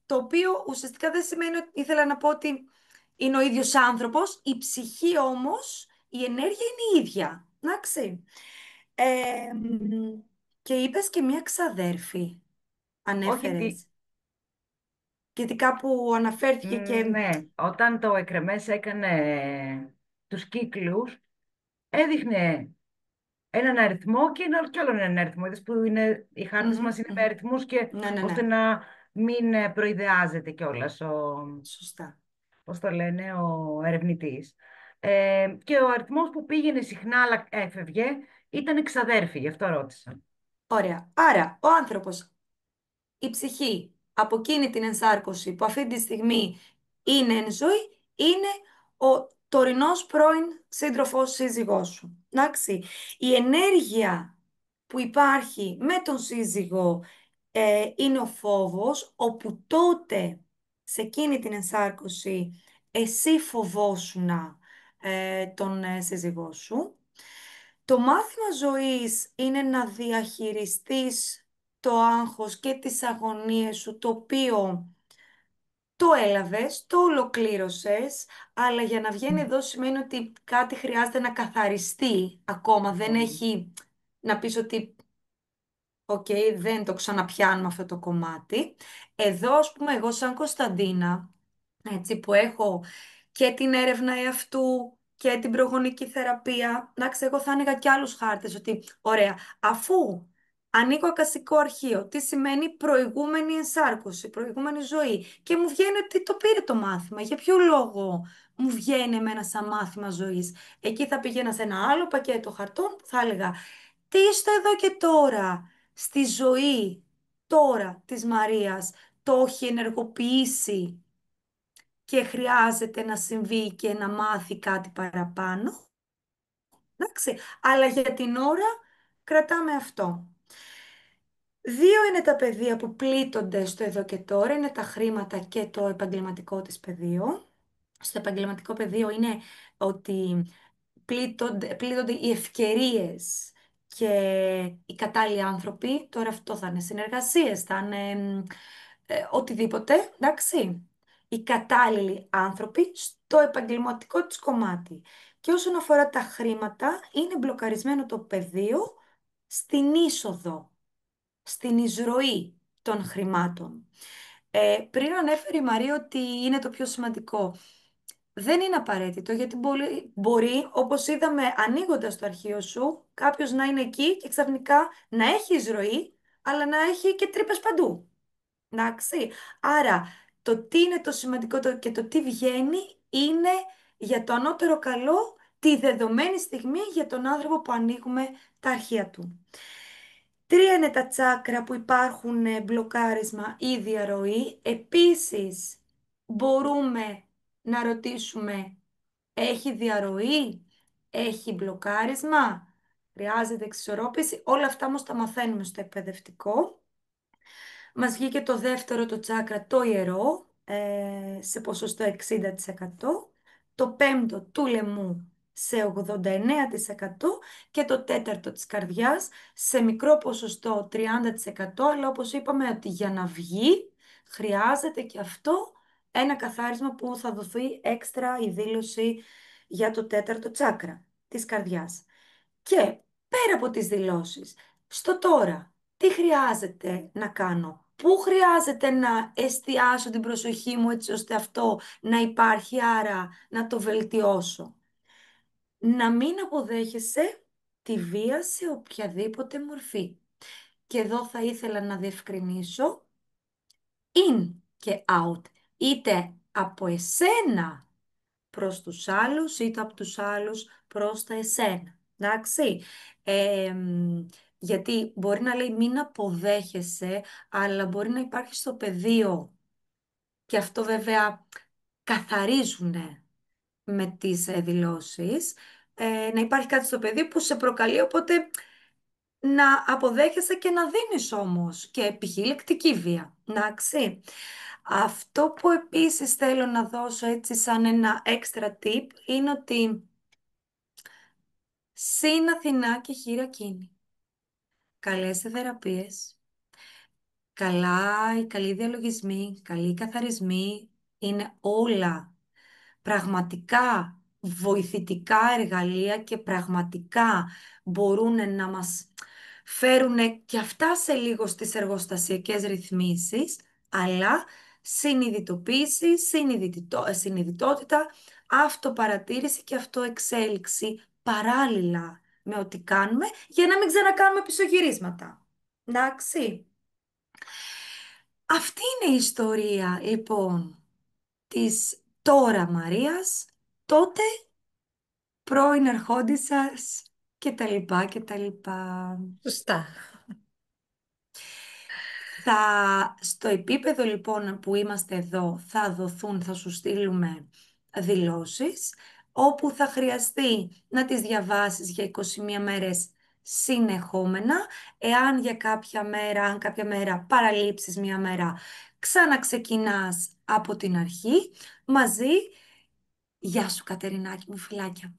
το οποίο ουσιαστικά δεν σημαίνει ότι ήθελα να πω ότι είναι ο ίδιος άνθρωπος, η ψυχή όμως, η ενέργεια είναι η ίδια, εντάξει. Και είπες και μία ξαδέρφη, Όχι, ανέφερες. Γιατί κάπου αναφέρθηκε και... ναι, όταν το εκρεμές έκανε τους κύκλους, έδειχνε έναν αριθμό και ένα κι άλλον έναν αριθμό. Είδες που είναι, οι χάρτες μας είναι με Μμμ. αριθμούς και Ναι, ναι, ώστε ναι. να μην προειδεάζεται κιόλας Σωστά. πώς το λένε, ο ερευνητής. Και ο αριθμός που πήγαινε συχνά αλλά έφευγε ήταν εξαδέρφη, γι' αυτό ρώτησα. Ωραία. Άρα, ο άνθρωπος, η ψυχή, από εκείνη την ενσάρκωση που αυτή τη στιγμή είναι εν ζωή, είναι ο τωρινός πρώην σύντροφος σύζυγός σου. Εντάξει. Η ενέργεια που υπάρχει με τον σύζυγο είναι ο φόβος, όπου τότε, σε εκείνη την ενσάρκωση, εσύ φοβόσουνα τον σύζυγό σου. Το μάθημα ζωής είναι να διαχειριστείς το άγχος και τις αγωνίες σου, το οποίο το έλαβες, το ολοκλήρωσες, αλλά για να βγαίνει εδώ σημαίνει ότι κάτι χρειάζεται να καθαριστεί ακόμα. Δεν Λοιπόν, έχει να πεις ότι οκ, δεν το ξαναπιάνουμε αυτό το κομμάτι. Εδώ, ας πούμε, εγώ σαν Κωνσταντίνα, έτσι, που έχω και την έρευνα εαυτού και την προγονική θεραπεία, εντάξει, εγώ θα άνοιγα και άλλους χάρτες, ότι, ωραία, αφού ανοίγω ακασικό αρχείο, τι σημαίνει προηγούμενη ενσάρκωση, προηγούμενη ζωή, και μου βγαίνει ότι το πήρε το μάθημα. Για ποιο λόγο μου βγαίνει εμένα σαν μάθημα ζωής? Εκεί θα πηγαίνα σε ένα άλλο πακέτο χαρτών που θα έλεγα, τι στο εδώ και τώρα, στη ζωή τώρα της Μαρίας, το έχει ενεργοποιήσει και χρειάζεται να συμβεί και να μάθει κάτι παραπάνω. Εντάξει, αλλά για την ώρα κρατάμε αυτό. Δύο είναι τα πεδία που πλήττονται στο εδώ και τώρα, είναι τα χρήματα και το επαγγελματικό της πεδίο. Στο επαγγελματικό πεδίο είναι ότι πλήττονται οι ευκαιρίες και οι κατάλληλοι άνθρωποι. Τώρα αυτό θα είναι συνεργασίες, θα είναι οτιδήποτε, εντάξει. Οι κατάλληλοι άνθρωποι στο επαγγελματικό της κομμάτι. Και όσον αφορά τα χρήματα, είναι μπλοκαρισμένο το πεδίο στην είσοδο. στην εισρωή των χρημάτων. Πριν ανέφερε η Μαρία ότι είναι το πιο σημαντικό. Δεν είναι απαραίτητο, γιατί μπορεί, όπως είδαμε ανοίγοντας το αρχείο σου, κάποιος να είναι εκεί και ξαφνικά να έχει εισρωή, αλλά να έχει και τρύπες παντού. Εντάξει. Άρα, το τι είναι το σημαντικό και το τι βγαίνει είναι για το ανώτερο καλό τη δεδομένη στιγμή για τον άνθρωπο που ανοίγουμε τα αρχεία του. 3 είναι τα τσάκρα που υπάρχουν μπλοκάρισμα ή διαρροή. Επίσης, μπορούμε να ρωτήσουμε, έχει διαρροή, έχει μπλοκάρισμα, χρειάζεται εξισορρόπηση. Όλα αυτά όμως τα μαθαίνουμε στο εκπαιδευτικό. Μας βγήκε το δεύτερο το τσάκρα, το ιερό, σε ποσοστό 60%, το πέμπτο του λαιμού σε 89% και το τέταρτο της καρδιάς σε μικρό ποσοστό 30%, αλλά όπως είπαμε ότι για να βγει χρειάζεται και αυτό ένα καθάρισμα που θα δοθεί έξτρα η δήλωση για το τέταρτο τσάκρα της καρδιάς. Και πέρα από τις δηλώσεις, στο τώρα, τι χρειάζεται να κάνω, πού χρειάζεται να εστιάσω την προσοχή μου έτσι ώστε αυτό να υπάρχει, άρα να το βελτιώσω. Να μην αποδέχεσαι τη βία σε οποιαδήποτε μορφή. Και εδώ θα ήθελα να διευκρινίσω in και out, είτε από εσένα προς τους άλλους, είτε από τους άλλους προς τα εσένα. Εντάξει. Γιατί μπορεί να λέει μην αποδέχεσαι, αλλά μπορεί να υπάρχει στο πεδίο. Και αυτό βέβαια καθαρίζουν με τις δηλώσεις. Να υπάρχει κάτι στο πεδίο που σε προκαλεί, οπότε να αποδέχεσαι και να δίνεις όμως και επιχειλεκτική βία. Εντάξει. Αυτό που επίσης θέλω να δώσω έτσι σαν ένα έξτρα tip είναι ότι συν Αθηνά και χείρα κίνη. Καλές θεραπείες, καλοί διαλογισμοί, καλοί καθαρισμοί είναι όλα πραγματικά βοηθητικά εργαλεία και πραγματικά μπορούν να μας φέρουν και αυτά σε λίγο στις εργοστασιακές ρυθμίσεις, αλλά συνειδητοποίηση, συνειδητότητα, αυτοπαρατήρηση και αυτοεξέλιξη παράλληλα με ό,τι κάνουμε, για να μην ξανακάνουμε πισωγυρίσματα. Εντάξει. Αυτή είναι η ιστορία, λοιπόν, της τώρα Μαρίας, τότε πρώην αρχόντισσας και τα λοιπά και τα λοιπά. Σωστά. Στο επίπεδο λοιπόν που είμαστε εδώ θα σου στείλουμε δηλώσεις όπου θα χρειαστεί να τις διαβάσεις για 21 μέρες συνεχόμενα. Εάν για αν κάποια μέρα παραλείψεις μια μέρα, ξαναξεκινάς από την αρχή μαζί. Γεια σου Κατερινάκη μου, φιλάκια.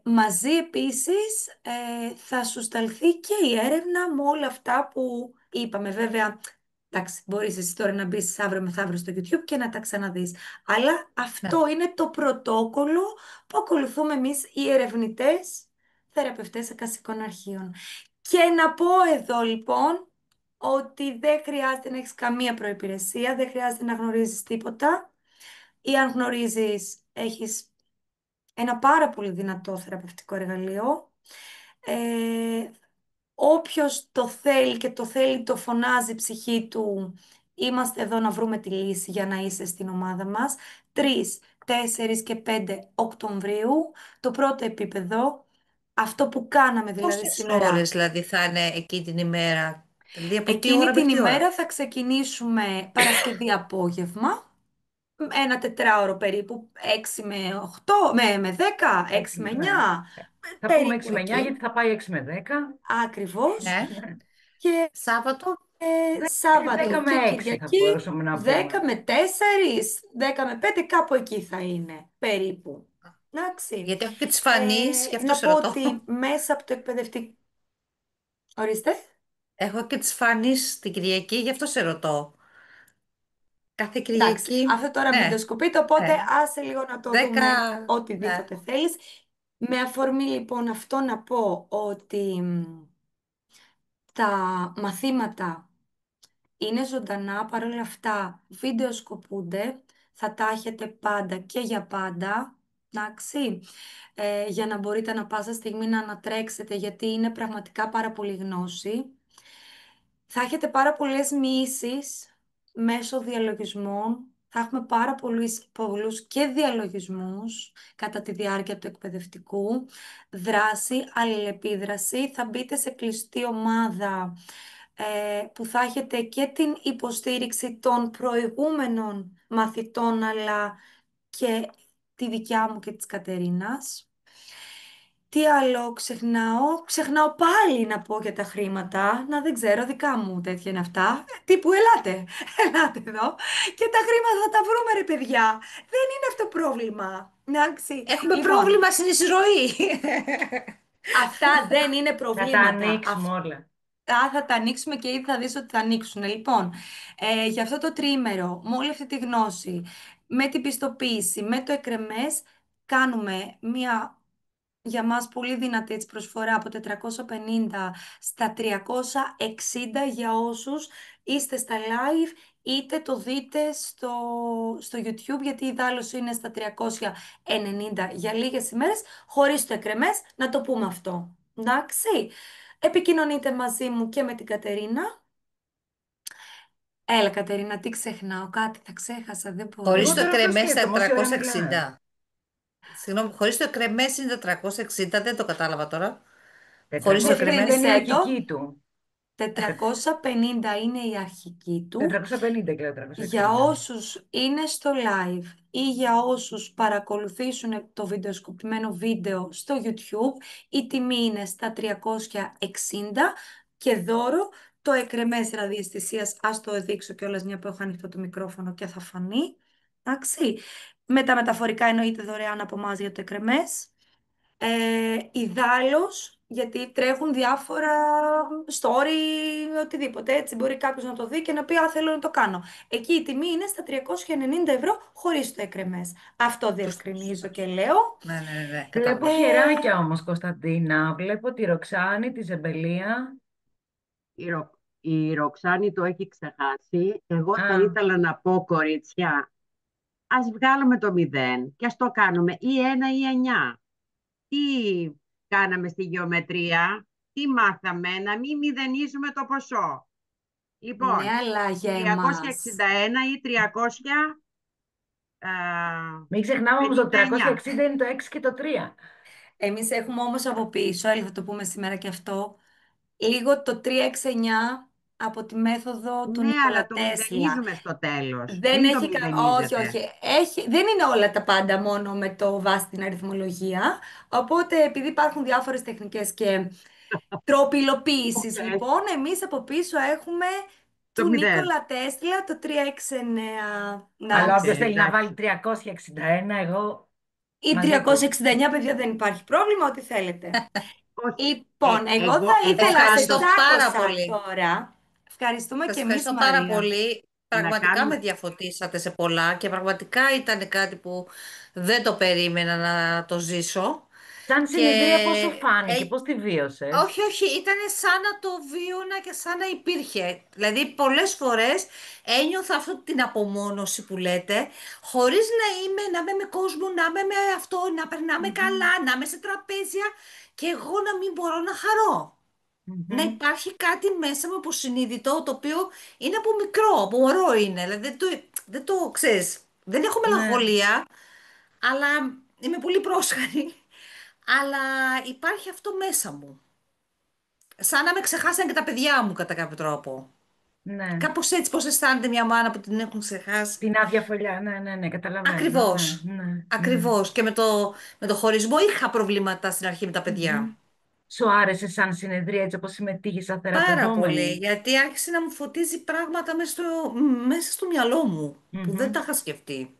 Μαζί επίσης θα σου σταλθεί και η έρευνα με όλα αυτά που είπαμε. Βέβαια, εντάξει, μπορείς εσύ τώρα να μπεις αύριο μεθαύριο στο YouTube και να τα ξαναδείς. Αλλά αυτό Ναι. είναι το πρωτόκολλο που ακολουθούμε εμείς οι ερευνητές θεραπευτές εικασικών αρχείων. Και να πω εδώ λοιπόν ότι δεν χρειάζεται να έχεις καμία προϋπηρεσία, δεν χρειάζεται να γνωρίζεις τίποτα. Ή αν γνωρίζεις, έχεις ένα πάρα πολύ δυνατό θεραπευτικό εργαλείο. Όποιος το θέλει και το φωνάζει η ψυχή του, είμαστε εδώ να βρούμε τη λύση για να είσαι στην ομάδα μας. 3, 4 και 5 Οκτωβρίου, το πρώτο επίπεδο, αυτό που κάναμε δηλαδή Πόσες σήμερα. ώρες δηλαδή θα είναι εκεί την ημέρα, δηλαδή από τι Εκείνη ώρα την μέχρι τι ώρα? ημέρα θα ξεκινήσουμε Παρασκευή απόγευμα. Ένα τετράωρο περίπου, 6 με 8, με 10, 6 με 9, Θα πούμε 6 περίπου με 9 εκεί, γιατί θα πάει 6 με 10. ακριβώς. Ναι. Και Σάββατο. 10 10 με και 6 θα Κυριακή, μπορούσαμε να 10 πούμε. με 4, 10 με 5, κάπου εκεί θα είναι, περίπου. Εντάξει. Γιατί έχω και τις φανείς, γι' αυτό Να σε πω ρωτώ. ότι μέσα από το εκπαιδευτικό... Ορίστε. Έχω και τις φανείς την Κυριακή, γι' αυτό σε ρωτώ. Κάθε Εντάξει, Κυριακή. αυτό τώρα μην το Ναι, σκοπείτε, οπότε ναι. άσε λίγο να το 10. δούμε Ναι. οτιδήποτε θέλεις. Με αφορμή λοιπόν αυτό να πω ότι Τα μαθήματα είναι ζωντανά, παρόλα αυτά βίντεο σκοπούνται, θα τα έχετε πάντα και για πάντα, εντάξει, για να μπορείτε να πάσα στιγμή να ανατρέξετε, γιατί είναι πραγματικά πάρα πολύ γνώση. Θα έχετε πάρα πολλές μοιήσεις μέσω διαλογισμών. Θα έχουμε πάρα πολλούς και διαλογισμούς κατά τη διάρκεια του εκπαιδευτικού. Δράση, αλληλεπίδραση. Θα μπείτε σε κλειστή ομάδα που θα έχετε και την υποστήριξη των προηγούμενων μαθητών, αλλά και τη δικιά μου και της Κατερίνας. Τι άλλο ξεχνάω? Ξεχνάω πάλι να πω για τα χρήματα. Να, δεν ξέρω, δικά μου τέτοια είναι αυτά. Τύπου ελάτε, ελάτε εδώ και τα χρήματα θα τα βρούμε, ρε παιδιά. Δεν είναι αυτό πρόβλημα. Εντάξει. Έχουμε Λοιπόν, πρόβλημα στην εισρωή. αυτά δεν είναι Θα τα προβλήματα. ανοίξουμε όλα. Αυτά θα τα ανοίξουμε και ήδη θα δεις ότι θα ανοίξουν. Λοιπόν, για αυτό το τρίμερο, με όλη αυτή τη γνώση, με την πιστοποίηση, με το εκρεμές, κάνουμε μία για μας πολύ δυνατή έτσι προσφορά από 450 στα 360 για όσους είστε στα live, είτε το δείτε στο YouTube, γιατί η δάλωση είναι στα 390 για λίγες ημέρες, χωρίς το εκρεμές, να το πούμε αυτό. Εντάξει, επικοινωνείτε μαζί μου και με την Κατερίνα. Έλα Κατερίνα, τι ξεχνάω, κάτι θα ξέχασα, δεν μπορώ. Χωρίς Εγώ το τώρα αυτό εκρεμές στα σκέφτομαι, όση ώρα μιλάς. 460. Συγγνώμη, χωρίς το εκρεμές είναι 460, δεν το κατάλαβα τώρα. Χωρίς το 450 εκρεμές. είναι η Διευκρίνησέ το. αρχική του. 450 είναι η αρχική του. 450 και λέω Για 360. όσους είναι στο live ή για όσους παρακολουθήσουν το βιντεοσκοπημένο βίντεο στο YouTube, η τιμή είναι στα 360 και δώρο το εκρεμές ραδιαισθησίας. Ας το δείξω κιόλας, μια που έχω ανοιχτό το μικρόφωνο και θα φανεί. Εντάξει. Με τα μεταφορικά εννοείται δωρεάν από εμάς για το εκρεμές. Ιδάλλως, γιατί τρέχουν διάφορα story, οτιδήποτε, έτσι μπορεί κάποιος να το δει και να πει «Α, θέλω να το κάνω». Εκεί η τιμή είναι στα 390 ευρώ χωρίς το εκρεμές. Αυτό Σωστό, διευκρινίζω και σωστό. λέω. Ναι, ναι, ναι, ναι, Βλέπω κατάλαβα. χεράκια όμως, Κωνσταντίνα. Βλέπω τη Ροξάνη, τη Ζεμπελία. Η Ροξάνη το έχει ξεχάσει. Εγώ Α, θα ήθελα να πω, κορίτσια, ας βγάλουμε το 0 και ας το κάνουμε ή 1 ή 9. Τι κάναμε στη γεωμετρία, τι μάθαμε, να μην μηδενίζουμε το ποσό. Ναι, Λοιπόν, αλλά για εμάς. 361 ή 359. μην ξεχνάμε όμως ότι το 360 είναι το 6 και το 3. Εμείς έχουμε όμως από πίσω, έλα θα το πούμε σήμερα και αυτό, λίγο το 369 από τη μέθοδο του Ναι, αλλά Νίκολα το Τέσλα. μηδενίζουμε στο τέλος. Δεν Μην το έχει όχι, μηδενίζετε. όχι. Δεν είναι όλα τα πάντα μόνο με το βάση την αριθμολογία. Οπότε, επειδή υπάρχουν διάφορες τεχνικές και τρόποι υλοποίησης, Πες, λοιπόν, εμείς από πίσω έχουμε το του 0. Νίκολα Τέσλα το 369. Αλλά Εντάξει. όποιος θέλει να Εντάξει. βάλει 361, εγώ Ή μαζί του. 369, παιδιά, δεν υπάρχει πρόβλημα, ό,τι θέλετε. Όχι. Λοιπόν, εγώ θα Εγώ ήθελα, σε Ευχαριστώ πάντως πάρα τσάκωσα πολύ. τώρα. Ευχαριστούμε Σας και εμείς, ευχαριστώ πάρα Μαρία. πολύ. να Πραγματικά με κάνουμε... διαφωτίσατε σε πολλά και πραγματικά ήταν κάτι που δεν το περίμενα να το ζήσω. Σαν Και συνεδρία πώς σου φάνηκε, ε, πώς τη βίωσες? όχι, όχι, ήταν σαν να το βίωνα και σαν να υπήρχε. Δηλαδή, πολλές φορές ένιωθα αυτή την απομόνωση που λέτε, χωρίς να είμαι με κόσμο, να είμαι με αυτό, να περνάμε Μμμ, καλά, να είμαι σε τραπέζια και εγώ να μην μπορώ να χαρώ. Να μμμ. υπάρχει κάτι μέσα μου υποσυνείδητο, το οποίο είναι από μικρό, από μωρό είναι. Δηλαδή, δεν το ξέρεις. Δεν έχω Ναι, μελαγχολία, αλλά είμαι πολύ πρόσχαρη. Αλλά υπάρχει αυτό μέσα μου. Σαν να με ξεχάσαν και τα παιδιά μου κατά κάποιο τρόπο. ναι. Κάπως έτσι, πώς αισθάνεται μια μάνα που την έχουν ξεχάσει. Την άδεια φωλιά, ναι, ναι, ναι, καταλαβαίνω, ναι, Ακριβώς. ναι, ναι. Ακριβώς. Και με το χωρισμό είχα προβλήματα στην αρχή με τα Μμμ. παιδιά. Σου άρεσε σαν συνεδρία έτσι όπως συμμετείχες σαν Πάρα πολύ. θεραπευόμενη? Γιατί άρχισε να μου φωτίζει πράγματα μέσα στο μυαλό μου που δεν Μμμ. τα είχα σκεφτεί.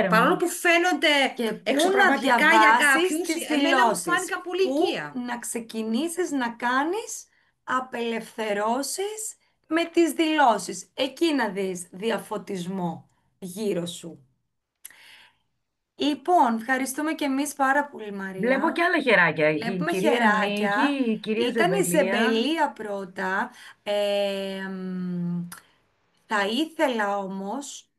Παρόλο Χαίρομαι. που φαίνονται Και πού να εξωπραγματικά για διαβάσεις κάποιους, τις εμένα μου δηλώσεις. φάνηκαν πολύ Πού οικεία. να ξεκινήσεις να κάνεις απελευθερώσεις με τις δηλώσεις. Εκεί να δεις διαφωτισμό γύρω σου. Λοιπόν, ευχαριστούμε και εμείς πάρα πολύ, Βλέπω και Μαρία. άλλα χεράκια. Η Βλέπουμε κυρία Νίκη, χεράκια. η κυρία Ήταν η Ζεμπελία. Ζεμπελία πρώτα. Θα ήθελα όμως,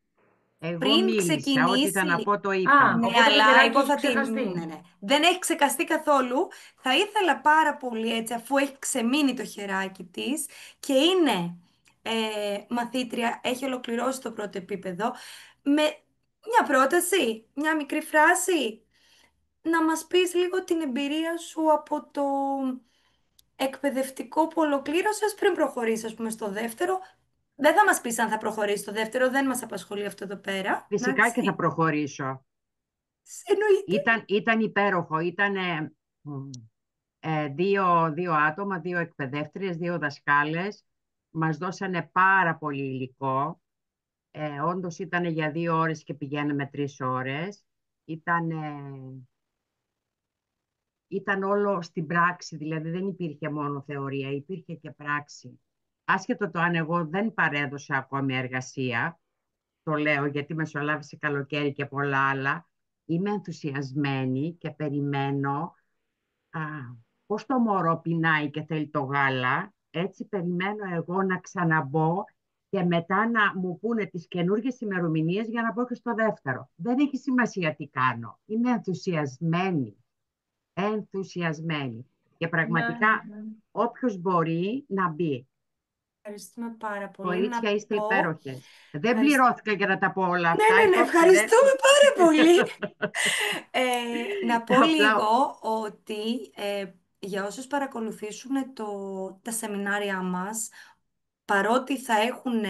Εγώ πριν μίλησα, ό,τι ήταν να ξεκινήσει... πω το Α, είπα. Ναι, οπότε το αλλά χεράκι είπα έχει θα την... ξεχαστεί. Ναι, ναι. Δεν έχει ξεκαστεί καθόλου. Θα ήθελα πάρα πολύ έτσι, αφού έχει ξεμείνει το χεράκι της και είναι μαθήτρια, έχει ολοκληρώσει το πρώτο επίπεδο, με μια πρόταση, μια μικρή φράση, να μας πεις λίγο την εμπειρία σου από το εκπαιδευτικό που ολοκλήρωσες πριν προχωρήσεις, ας πούμε, στο δεύτερο. Δεν θα μας πεις αν θα προχωρήσει στο δεύτερο, δεν μας απασχολεί αυτό εδώ πέρα. Φυσικά και θα Εντάξει. προχωρήσω. Εννοείται. Ήταν υπέροχο. Ήταν δύο άτομα, δύο εκπαιδεύτριες, δύο δασκάλες. Μας δώσανε πάρα πολύ υλικό. Όντως ήταν για 2 ώρες και πηγαίναμε 3 ώρες. Ήταν όλο στην πράξη, δηλαδή δεν υπήρχε μόνο θεωρία, υπήρχε και πράξη. Άσχετο το αν εγώ δεν παρέδωσα ακόμη εργασία, το λέω γιατί μεσολάβησε καλοκαίρι και πολλά άλλα, είμαι ενθουσιασμένη και περιμένω πώς το μωρό πεινάει και θέλει το γάλα, έτσι περιμένω εγώ να ξαναμπω και μετά να μου πούνε τις καινούργιες ημερομηνίες για να μπω και στο δεύτερο. Δεν έχει σημασία τι κάνω. Είμαι ενθουσιασμένη. Ενθουσιασμένη. Και πραγματικά όποιος μπορεί να μπει. Ευχαριστούμε πάρα πολύ. Κορίτσια, Να είστε πω... υπέροχες. Δεν Ευχαριστώ. πληρώθηκα για να τα πω όλα αυτά. Ναι, ναι, ναι, Υπόψη, ρε. ευχαριστούμε πάρα πολύ. Να πω Απλά λίγο ότι για όσους παρακολουθήσουν τα σεμινάρια μας, παρότι θα έχουν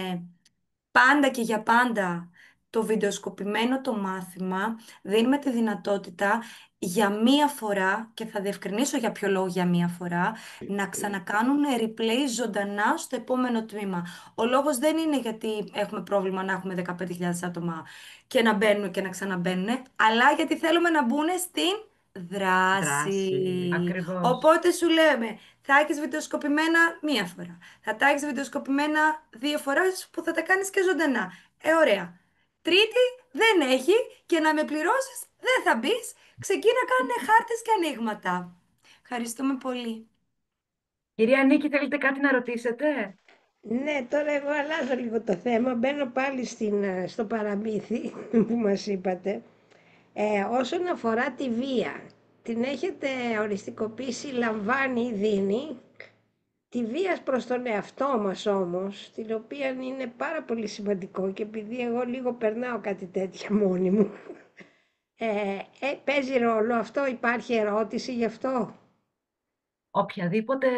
πάντα και για πάντα το βιντεοσκοπημένο το μάθημα, δίνουμε τη δυνατότητα για μία φορά, και θα διευκρινίσω για ποιο λόγο για μία φορά, να ξανακάνουν replay ζωντανά στο επόμενο τμήμα. Ο λόγος δεν είναι γιατί έχουμε πρόβλημα να έχουμε 15.000 άτομα και να μπαίνουν και να ξαναμπαίνουν, αλλά γιατί θέλουμε να μπουν στην δράση. δράση. Ακριβώς. Οπότε σου λέμε, θα έχεις βιντεοσκοπημένα μία φορά. Θα τα έχεις βιντεοσκοπημένα 2 φορές που θα τα κάνεις και ζωντανά. Ωραία. Τρίτη δεν έχει και να με πληρώσεις δεν θα μπεις. Ξεκίνα κάνε χάρτες και ανοίγματα. Ευχαριστούμε πολύ. Κυρία Νίκη, θέλετε κάτι να ρωτήσετε? Ναι, τώρα εγώ αλλάζω λίγο το θέμα. Μπαίνω πάλι στο παραμύθι που μας είπατε. Όσον αφορά τη βία, την έχετε οριστικοποιήσει, λαμβάνει ή δίνει. Τη βία προς τον εαυτό μας όμως, την οποία είναι πάρα πολύ σημαντικό και επειδή εγώ λίγο περνάω κάτι τέτοια μόνη μου, παίζει ρόλο αυτό, υπάρχει ερώτηση γι' αυτό. Οποιαδήποτε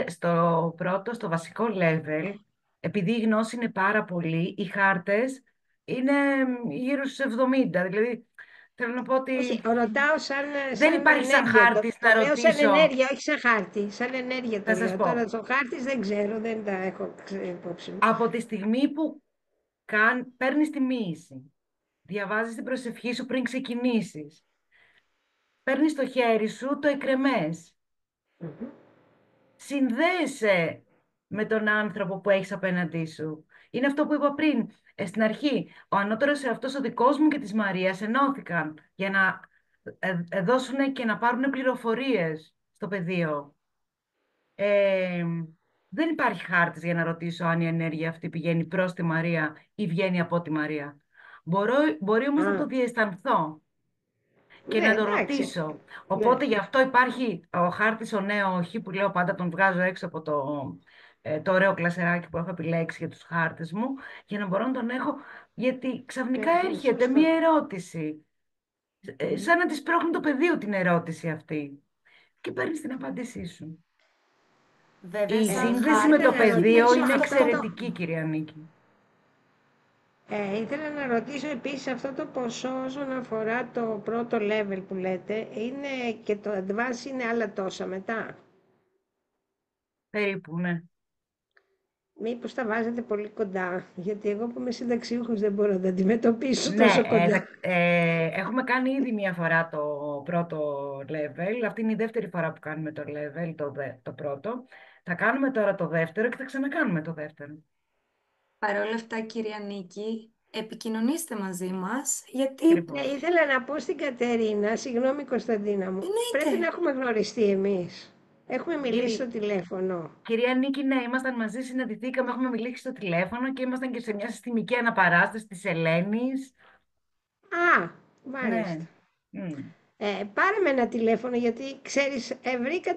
στο βασικό level, επειδή η γνώση είναι πάρα πολύ, οι χάρτες είναι γύρω στους 70. Δηλαδή, θέλω να πω Όχι, ότι ρωτάω δεν σαν υπάρχει σαν ενέργεια, χάρτης το να λέω σαν ρωτήσω. ενέργεια, όχι σαν χάρτη, σαν ενέργεια το Θα σας λέω. Τώρα πω, στο χάρτης δεν ξέρω, δεν τα έχω υπόψη μου. από τη στιγμή που παίρνεις τη μοίηση, διαβάζεις την προσευχή σου πριν ξεκινήσεις, παίρνεις το χέρι σου, το εκρεμές, Μμμ. συνδέεσαι με τον άνθρωπο που έχεις απέναντί σου. Είναι αυτό που είπα πριν, στην αρχή. Ο ανώτερος εαυτός, ο δικός μου και της Μαρίας, ενώθηκαν για να δώσουν και να πάρουν πληροφορίες στο πεδίο. Ε, δεν υπάρχει χάρτης για να ρωτήσω αν η ενέργεια αυτή πηγαίνει προς τη Μαρία ή βγαίνει από τη Μαρία. Μπορεί όμως να το Α, διαισθανθώ και ναι, να το εντάξει. ρωτήσω. Ναι. Οπότε γι' αυτό υπάρχει ο χάρτης, ο νέο όχι, που λέω πάντα τον βγάζω έξω από το ωραίο κλασεράκι που έχω επιλέξει για τους χάρτες μου, για να μπορώ να τον έχω, γιατί ξαφνικά έρχεται Σωστό. μία ερώτηση, Μμμ. σαν να της πρόχνει το πεδίο την ερώτηση αυτή και παίρνεις την απάντησή σου. Βέβαια, Η σαν σύνδεση με Ήθελα το χάρτη να πεδίο ρωτήσω είναι αυτό. εξαιρετική, κυρία Νίκη. Ήθελα να ρωτήσω επίσης αυτό το ποσό όσον αφορά το πρώτο level που λέτε, είναι και το advance είναι άλλα τόσα μετά. Περίπου, ναι. Μήπως τα βάζετε πολύ κοντά, γιατί εγώ που είμαι συνταξιούχος δεν μπορώ να τα αντιμετωπίσω Ναι, τόσο κοντά. έχουμε κάνει ήδη μία φορά το πρώτο level. Αυτή είναι η δεύτερη φορά που κάνουμε το level, το πρώτο. Θα κάνουμε τώρα το δεύτερο και θα ξανακάνουμε το δεύτερο. Παρ' όλα αυτά, κυρία Νίκη, επικοινωνήστε μαζί μας, γιατί Ακριβώς. Ήθελα να πω στην Κατερίνα, συγγνώμη Κωνσταντίνα μου, πρέπει να εννοείται. έχουμε γνωριστεί εμείς. Έχουμε μιλήσει στο τηλέφωνο. Κυρία Νίκη, ναι, ήμασταν μαζί, συναντηθήκαμε, έχουμε μιλήσει στο τηλέφωνο και ήμασταν και σε μια συστημική αναπαράσταση της Ελένης. Α, μάλιστα. Ναι. Πάρε με ένα τηλέφωνο, γιατί ξέρεις, βρήκα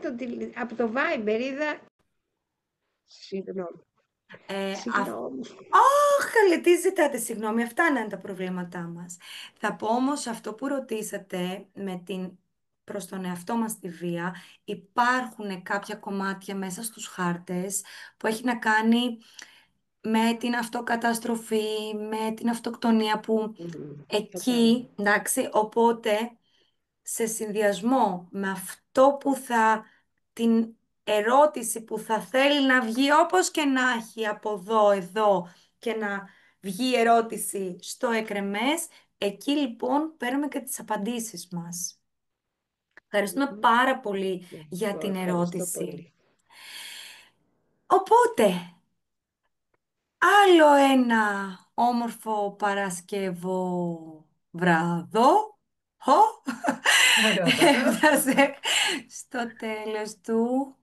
από το Viber, είδα... Συγγνώμη. Συγγνώμη. Καλέ, τι ζητάτε, συγγνώμη, αυτά να είναι τα προβλήματά μας. Θα πω όμως αυτό που ρωτήσατε με την προς τον εαυτό μας τη βία, υπάρχουν κάποια κομμάτια μέσα στους χάρτες που έχει να κάνει με την αυτοκαταστροφή, με την αυτοκτονία που εκεί, εντάξει, οπότε σε συνδυασμό με αυτό που την ερώτηση που θα θέλει να βγει όπως και να έχει από εδώ και να βγει η ερώτηση στο εκρεμές, εκεί λοιπόν παίρνουμε και τις απαντήσεις μας. Ευχαριστούμε πάρα πολύ για την Ευχαριστώ ερώτηση. πολύ. Οπότε, άλλο ένα όμορφο Παρασκευό βράδο. Ωραιότατο. Έφτασε στο τέλος του.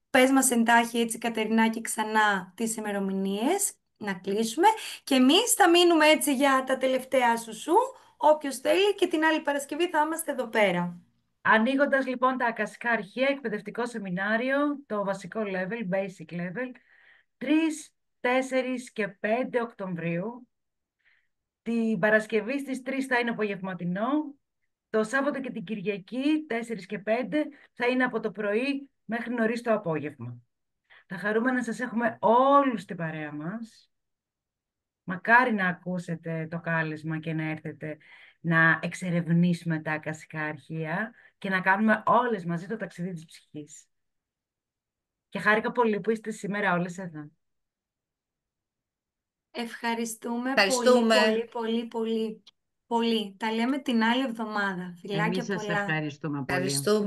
Πες μας εντάχει έτσι, Κατερινάκη, ξανά τις ημερομηνίες να κλείσουμε και εμείς θα μείνουμε έτσι για τα τελευταία σου. Όποιος θέλει, και την άλλη Παρασκευή θα είμαστε εδώ πέρα. Ανοίγοντας λοιπόν τα ακασικά αρχεία, εκπαιδευτικό σεμινάριο, το βασικό level, basic level, 3, 4 και 5 Οκτωβρίου. Την Παρασκευή στις 3 θα είναι απογευματινό. Το Σάββατο και την Κυριακή, 4 και 5, θα είναι από το πρωί μέχρι νωρίς το απόγευμα. Θα χαρούμε να σας έχουμε όλους στην παρέα μας. Μακάρι να ακούσετε το κάλεσμα και να έρθετε να εξερευνήσουμε τα ακασικά αρχεία και να κάνουμε όλες μαζί το ταξίδι της ψυχής. Και χάρηκα πολύ που είστε σήμερα όλες εδώ. Ευχαριστούμε, Ευχαριστούμε. πολύ. Τα λέμε την άλλη εβδομάδα. Φιλάκια Εμείς σας πολλά. ευχαριστούμε πολύ. Ευχαριστούμε.